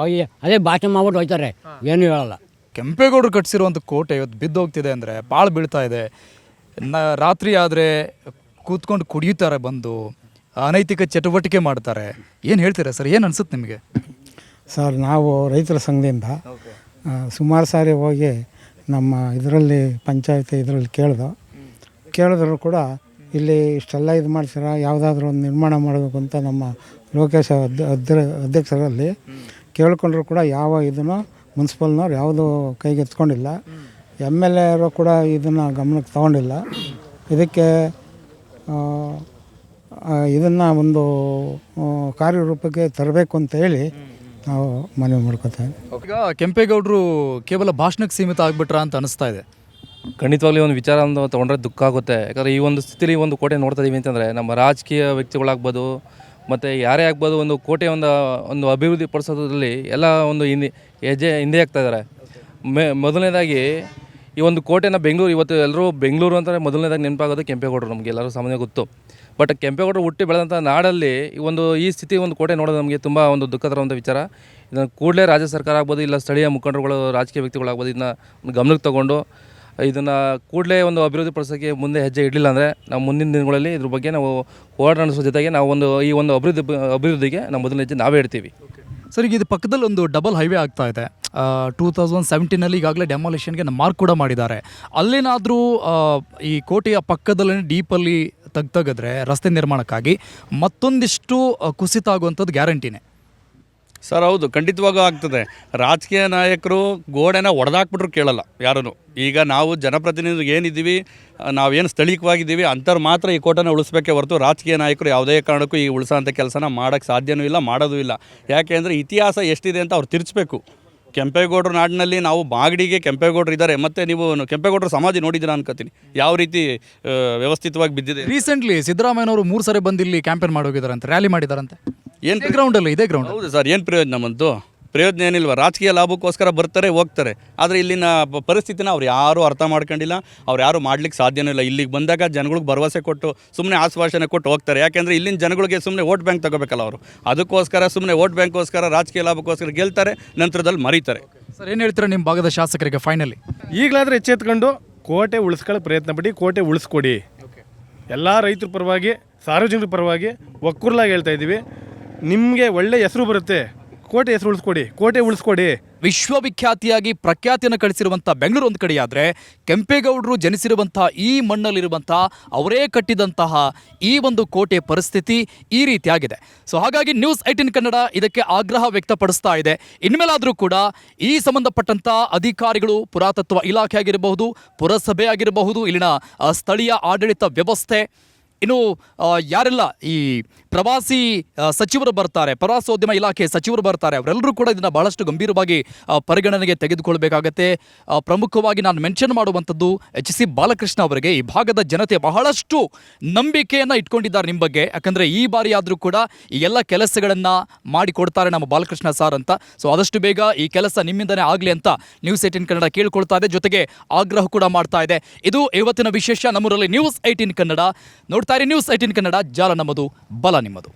ಅದೇ ಭಾಷಣ ಮಾಡ್ಬಿಟ್ಟು ಹೋಯ್ತಾರೆ, ಏನೂ ಹೇಳಲ್ಲ. ಕೆಂಪೇಗೌಡರು ಕಟ್ಸಿರುವಂಥ ಕೋಟೆ ಇವತ್ತು ಬಿದ್ದೋಗ್ತಿದೆ ಅಂದರೆ ಪಾಳು ಬೀಳ್ತಾ ಇದೆ. ರಾತ್ರಿ ಆದರೆ ಕೂತ್ಕೊಂಡು ಕುಡಿಯುತ್ತಾರೆ, ಬಂದು ಅನೈತಿಕ ಚಟುವಟಿಕೆ ಮಾಡ್ತಾರೆ. ಏನು ಹೇಳ್ತೀರಾ ಸರ್? ಏನು ಅನ್ಸುತ್ತೆ ನಿಮಗೆ? ಸರ್, ನಾವು ರೈತರ ಸಂಘದಿಂದ ಸುಮಾರು ಸಾರಿ ಹೋಗಿ ನಮ್ಮ ಇದರಲ್ಲಿ ಪಂಚಾಯತಿ ಇದರಲ್ಲಿ ಕೇಳಿದ್ರು ಕೂಡ ಇಲ್ಲಿ ಇಷ್ಟೆಲ್ಲ ಇದು ಮಾಡ್ತೀರಾ, ಯಾವುದಾದ್ರೂ ಒಂದು ನಿರ್ಮಾಣ ಮಾಡಬೇಕು ಅಂತ ನಮ್ಮ ಲೋಕೇಶ್ ಅಧ್ಯಕ್ಷರಲ್ಲಿ ಕೇಳ್ಕೊಂಡ್ರು ಕೂಡ ಯಾವ ಇದನ್ನು ಮುನ್ಸಿಪಲ್ನವ್ರು ಯಾವುದೂ ಕೈಗೆ ಎತ್ಕೊಂಡಿಲ್ಲ. MLA ಅವರು ಕೂಡ ಇದನ್ನು ಗಮನಕ್ಕೆ ತಗೊಂಡಿಲ್ಲ. ಇದಕ್ಕೆ ಇದನ್ನು ಒಂದು ಕಾರ್ಯರೂಪಕ್ಕೆ ತರಬೇಕು ಅಂತ ಹೇಳಿ ನಾವು ಮನವಿ ಮಾಡ್ಕೊತೇವೆ. ಈಗ ಕೆಂಪೇಗೌಡರು ಕೇವಲ ಭಾಷಣಕ್ಕೆ ಸೀಮಿತ ಆಗಿಬಿಟ್ರಾ ಅಂತ ಅನಿಸ್ತಾ ಇದೆ. ಖಂಡಿತವಾಗ್ಲೂ ಒಂದು ವಿಚಾರ ತೊಗೊಂಡ್ರೆ ದುಃಖ ಆಗುತ್ತೆ. ಯಾಕಂದರೆ ಈ ಒಂದು ಸ್ಥಿತಿಲಿ ಒಂದು ಕೋಟೆ ನೋಡ್ತಾ ಇದ್ದೀವಿ ಅಂತಂದರೆ ನಮ್ಮ ರಾಜಕೀಯ ವ್ಯಕ್ತಿಗಳಾಗ್ಬೋದು ಮತ್ತು ಯಾರೇ ಆಗ್ಬೋದು, ಒಂದು ಕೋಟೆ ಒಂದು ಅಭಿವೃದ್ಧಿ ಪಡಿಸೋದ್ರಲ್ಲಿ ಎಲ್ಲ ಒಂದು ಹಿಂದೆ ಆಗ್ತಾ ಇದ್ದಾರೆ. ಮೊದಲನೇದಾಗಿ ಈ ಒಂದು ಕೋಟೆನ ಬೆಂಗಳೂರು, ಇವತ್ತು ಎಲ್ಲರೂ ಬೆಂಗಳೂರು ಅಂತಲೇ ಮೊದಲನೇದಾಗಿ ನೆನಪಾಗೋದು ಕೆಂಪೇಗೌಡರು. ನಮಗೆ ಎಲ್ಲರೂ ಸಾಮಾನ್ಯ ಗೊತ್ತು. ಬಟ್ ಕೆಂಪೇಗೌಡರು ಹುಟ್ಟಿ ಬೆಳೆದಂಥ ನಾಡಲ್ಲಿ ಈ ಸ್ಥಿತಿ ಒಂದು ಕೋಟೆ ನೋಡೋದು ನಮಗೆ ತುಂಬ ಒಂದು ದುಃಖ ತರುವಂಥ ವಿಚಾರ. ಇದನ್ನು ಕೂಡಲೇ ರಾಜ್ಯ ಸರ್ಕಾರ ಆಗ್ಬೋದು, ಇಲ್ಲ ಸ್ಥಳೀಯ ಮುಖಂಡರುಗಳು, ರಾಜಕೀಯ ವ್ಯಕ್ತಿಗಳಾಗ್ಬೋದು, ಇದನ್ನ ಗಮನಕ್ಕೆ ತಗೊಂಡು ಇದನ್ನು ಕೂಡಲೇ ಒಂದು ಅಭಿವೃದ್ಧಿ ಪಡಿಸೋಕ್ಕೆ ಮುಂದೆ ಹೆಜ್ಜೆ ಇಡಲಿಲ್ಲ ಅಂದರೆ ನಾವು ಮುಂದಿನ ದಿನಗಳಲ್ಲಿ ಇದ್ರ ಬಗ್ಗೆ ನಾವು ಹೋರಾಟ ನಡೆಸೋ ಜೊತೆಗೆ ನಾವು ಈ ಒಂದು ಅಭಿವೃದ್ಧಿಗೆ ನಾವು ಮೊದಲನೇ ಹೆಜ್ಜೆ ನಾವೇ ಇಡ್ತೀವಿ. ಸರ್, ಈಗ ಇದು ಪಕ್ಕದಲ್ಲಿ ಒಂದು ಡಬಲ್ ಹೈವೇ ಆಗ್ತಾ ಇದೆ. 2017 ಈಗಾಗಲೇ ಡೆಮಾಲಿಷನ್ಗೆ ಮಾರ್ಕ್ ಕೂಡ ಮಾಡಿದ್ದಾರೆ. ಅಲ್ಲೇನಾದರೂ ಈ ಕೋಟೆಯ ಪಕ್ಕದಲ್ಲೇ ಡೀಪಲ್ಲಿ ತೆಗೆದ್ರೆ ರಸ್ತೆ ನಿರ್ಮಾಣಕ್ಕಾಗಿ ಮತ್ತೊಂದಿಷ್ಟು ಕುಸಿತ ಆಗುವಂಥದ್ದು ಗ್ಯಾರಂಟಿನೇ ಸರ್? ಹೌದು, ಖಂಡಿತವಾಗೂ ಆಗ್ತದೆ. ರಾಜಕೀಯ ನಾಯಕರು ಗೋಡೆನ ಒಡೆದಾಕ್ಬಿಟ್ರು ಕೇಳಲ್ಲ ಯಾರೂ. ಈಗ ನಾವು ಜನಪ್ರತಿನಿಧಿಗಳು ಏನಿದ್ದೀವಿ, ನಾವೇನು ಸ್ಥಳೀಯವಾಗಿದ್ದೀವಿ ಅಂಥವ್ರು ಮಾತ್ರ ಈ ಕೋಟೆನ ಉಳಿಸ್ಬೇಕೇ ಹೊರತು ರಾಜಕೀಯ ನಾಯಕರು ಯಾವುದೇ ಕಾರಣಕ್ಕೂ ಈ ಉಳಿಸೋಂಥ ಕೆಲಸನ ಮಾಡೋಕ್ಕೆ ಸಾಧ್ಯವೂ ಇಲ್ಲ, ಮಾಡೋದೂ ಇಲ್ಲ. ಯಾಕೆ ಅಂದರೆ ಇತಿಹಾಸ ಎಷ್ಟಿದೆ ಅಂತ ಅವ್ರು ತಿರ್ಚಬೇಕು. ಕೆಂಪೇಗೌಡರ ನಾಡಿನಲ್ಲಿ ನಾವು ಮಾಗಡಿಗೆ ಕೆಂಪೇಗೌಡರು ಇದ್ದಾರೆ. ಮತ್ತು ನೀವು ಕೆಂಪೇಗೌಡರ ಸಮಾಧಿ ನೋಡಿದ್ದೀರಾ ಅನ್ಕೋತೀನಿ, ಯಾವ ರೀತಿ ವ್ಯವಸ್ಥಿತವಾಗಿ ಬಿದ್ದಿದೆ. ರೀಸೆಂಟ್ಲಿ ಸಿದ್ದರಾಮಯ್ಯನವರು 3 ಸರಿ ಬಂದು ಇಲ್ಲಿ ಕ್ಯಾಂಪೇನ್ ಮಾಡೋಗಿದ್ದಾರಂತೆ, ರ್ಯಾಲಿ ಮಾಡಿದಾರಂತೆ. ಏನು ಗ್ರೌಂಡಲ್ಲಿ? ಇದೇ ಗ್ರೌಂಡ್. ಹೌದು ಸರ್. ಏನು ಪ್ರಯೋಜನ ಬಂತು? ಪ್ರಯೋಜನ ಏನಿಲ್ವ. ರಾಜಕೀಯ ಲಾಭಕ್ಕೋಸ್ಕರ ಬರ್ತಾರೆ, ಹೋಗ್ತಾರೆ. ಆದರೆ ಇಲ್ಲಿನ ಪರಿಸ್ಥಿತಿನ ಅವ್ರು ಯಾರೂ ಅರ್ಥ ಮಾಡ್ಕೊಂಡಿಲ್ಲ, ಅವ್ರು ಯಾರು ಮಾಡ್ಲಿಕ್ಕೆ ಸಾಧ್ಯನೂ ಇಲ್ಲ. ಇಲ್ಲಿಗೆ ಬಂದಾಗ ಜನಗಳಿಗೆ ಭರವಸೆ ಕೊಟ್ಟು ಸುಮ್ಮನೆ ಆಶ್ವಾಸನೆ ಕೊಟ್ಟು ಹೋಗ್ತಾರೆ. ಯಾಕೆಂದರೆ ಇಲ್ಲಿನ ಜನಗಳಿಗೆ ಸುಮ್ಮನೆ ವೋಟ್ ಬ್ಯಾಂಕ್ ತಗೋಬೇಕಲ್ಲ ಅವರು. ಅದಕ್ಕೋಸ್ಕರ ಸುಮ್ಮನೆ ವೋಟ್ ಬ್ಯಾಂಕ್ಗೋಸ್ಕರ, ರಾಜಕೀಯ ಲಾಭಕ್ಕೋಸ್ಕರ ಗೆಲ್ತಾರೆ, ನಂತರದಲ್ಲಿ ಮರೀತಾರೆ. ಸರ್, ಏನು ಹೇಳ್ತೀರಾ ನಿಮ್ಮ ಭಾಗದ ಶಾಸಕರಿಗೆ ಫೈನಲಿ? ಈಗಲಾದರೆ ಎಚ್ಚೆತ್ಕೊಂಡು ಕೋಟೆ ಉಳಿಸ್ಕೊಳ್ಳೋ ಪ್ರಯತ್ನ ಪಡಿ, ಕೋಟೆ ಉಳಿಸ್ಕೊಡಿ. ಎಲ್ಲ ರೈತರ ಪರವಾಗಿ, ಸಾರ್ವಜನಿಕರ ಪರವಾಗಿ ಒಕ್ಕೂರ್ಲಾಗಿ ಹೇಳ್ತಾ ಇದ್ದೀವಿ. ನಿಮಗೆ ಒಳ್ಳೆ ಹೆಸರು ಬರುತ್ತೆ. ಕೋಟೆ ಹೆಸರು ಉಳಿಸ್ಕೊಡಿ, ಕೋಟೆ ಉಳಿಸ್ಕೊಡಿ. ವಿಶ್ವವಿಖ್ಯಾತಿಯಾಗಿ ಪ್ರಖ್ಯಾತಿಯನ್ನು ಗಳಿಸಿರುವಂಥ ಬೆಂಗಳೂರು ಒಂದು ಕಡೆಯಾದರೆ, ಕೆಂಪೇಗೌಡರು ಜನಿಸಿರುವಂಥ ಈ ಮಣ್ಣಲ್ಲಿರುವಂಥ, ಅವರೇ ಕಟ್ಟಿದಂತಹ ಈ ಒಂದು ಕೋಟೆ ಪರಿಸ್ಥಿತಿ ಈ ರೀತಿಯಾಗಿದೆ. ಸೊ ಹಾಗಾಗಿ News18 ಕನ್ನಡ ಇದಕ್ಕೆ ಆಗ್ರಹ ವ್ಯಕ್ತಪಡಿಸ್ತಾ ಇದೆ. ಇನ್ಮೇಲಾದರೂ ಕೂಡ ಈ ಸಂಬಂಧಪಟ್ಟಂಥ ಅಧಿಕಾರಿಗಳು, ಪುರಾತತ್ವ ಇಲಾಖೆ ಆಗಿರಬಹುದು, ಪುರಸಭೆ ಆಗಿರಬಹುದು, ಇಲ್ಲಿನ ಸ್ಥಳೀಯ ಆಡಳಿತ ವ್ಯವಸ್ಥೆ, ಇನ್ನು ಯಾರೆಲ್ಲ ಈ ಪ್ರವಾಸಿ ಸಚಿವರು ಬರ್ತಾರೆ, ಪ್ರವಾಸೋದ್ಯಮ ಇಲಾಖೆ ಸಚಿವರು ಬರ್ತಾರೆ, ಅವರೆಲ್ಲರೂ ಕೂಡ ಇದನ್ನು ಬಹಳಷ್ಟು ಗಂಭೀರವಾಗಿ ಪರಿಗಣನೆಗೆ ತೆಗೆದುಕೊಳ್ಬೇಕಾಗತ್ತೆ. ಪ್ರಮುಖವಾಗಿ ನಾನು ಮೆನ್ಷನ್ ಮಾಡುವಂಥದ್ದು HC ಬಾಲಕೃಷ್ಣ ಅವರಿಗೆ. ಈ ಭಾಗದ ಜನತೆ ಬಹಳಷ್ಟು ನಂಬಿಕೆಯನ್ನು ಇಟ್ಕೊಂಡಿದ್ದಾರೆ ನಿಮ್ಮ ಬಗ್ಗೆ. ಯಾಕಂದರೆ ಈ ಬಾರಿ ಆದರೂ ಕೂಡ ಈ ಎಲ್ಲ ಕೆಲಸಗಳನ್ನು ಮಾಡಿಕೊಡ್ತಾರೆ ನಮ್ಮ ಬಾಲಕೃಷ್ಣ ಸಾರ್ ಅಂತ. ಸೊ ಆದಷ್ಟು ಬೇಗ ಈ ಕೆಲಸ ನಿಮ್ಮಿಂದನೇ ಆಗಲಿ ಅಂತ News18 ಕನ್ನಡ ಕೇಳ್ಕೊಳ್ತಾ ಇದೆ, ಜೊತೆಗೆ ಆಗ್ರಹ ಕೂಡ ಮಾಡ್ತಾ ಇದೆ. ಇದು ಇವತ್ತಿನ ವಿಶೇಷ. ನಮ್ಮೂರಲ್ಲಿ News18 ಕನ್ನಡ ನೋಡ್ತಾ ಇರಿ. News18 ಕನ್ನಡ, ಜಾಲ ನಮ್ಮದು, ಬಲ ನಿಮ್ಮದು.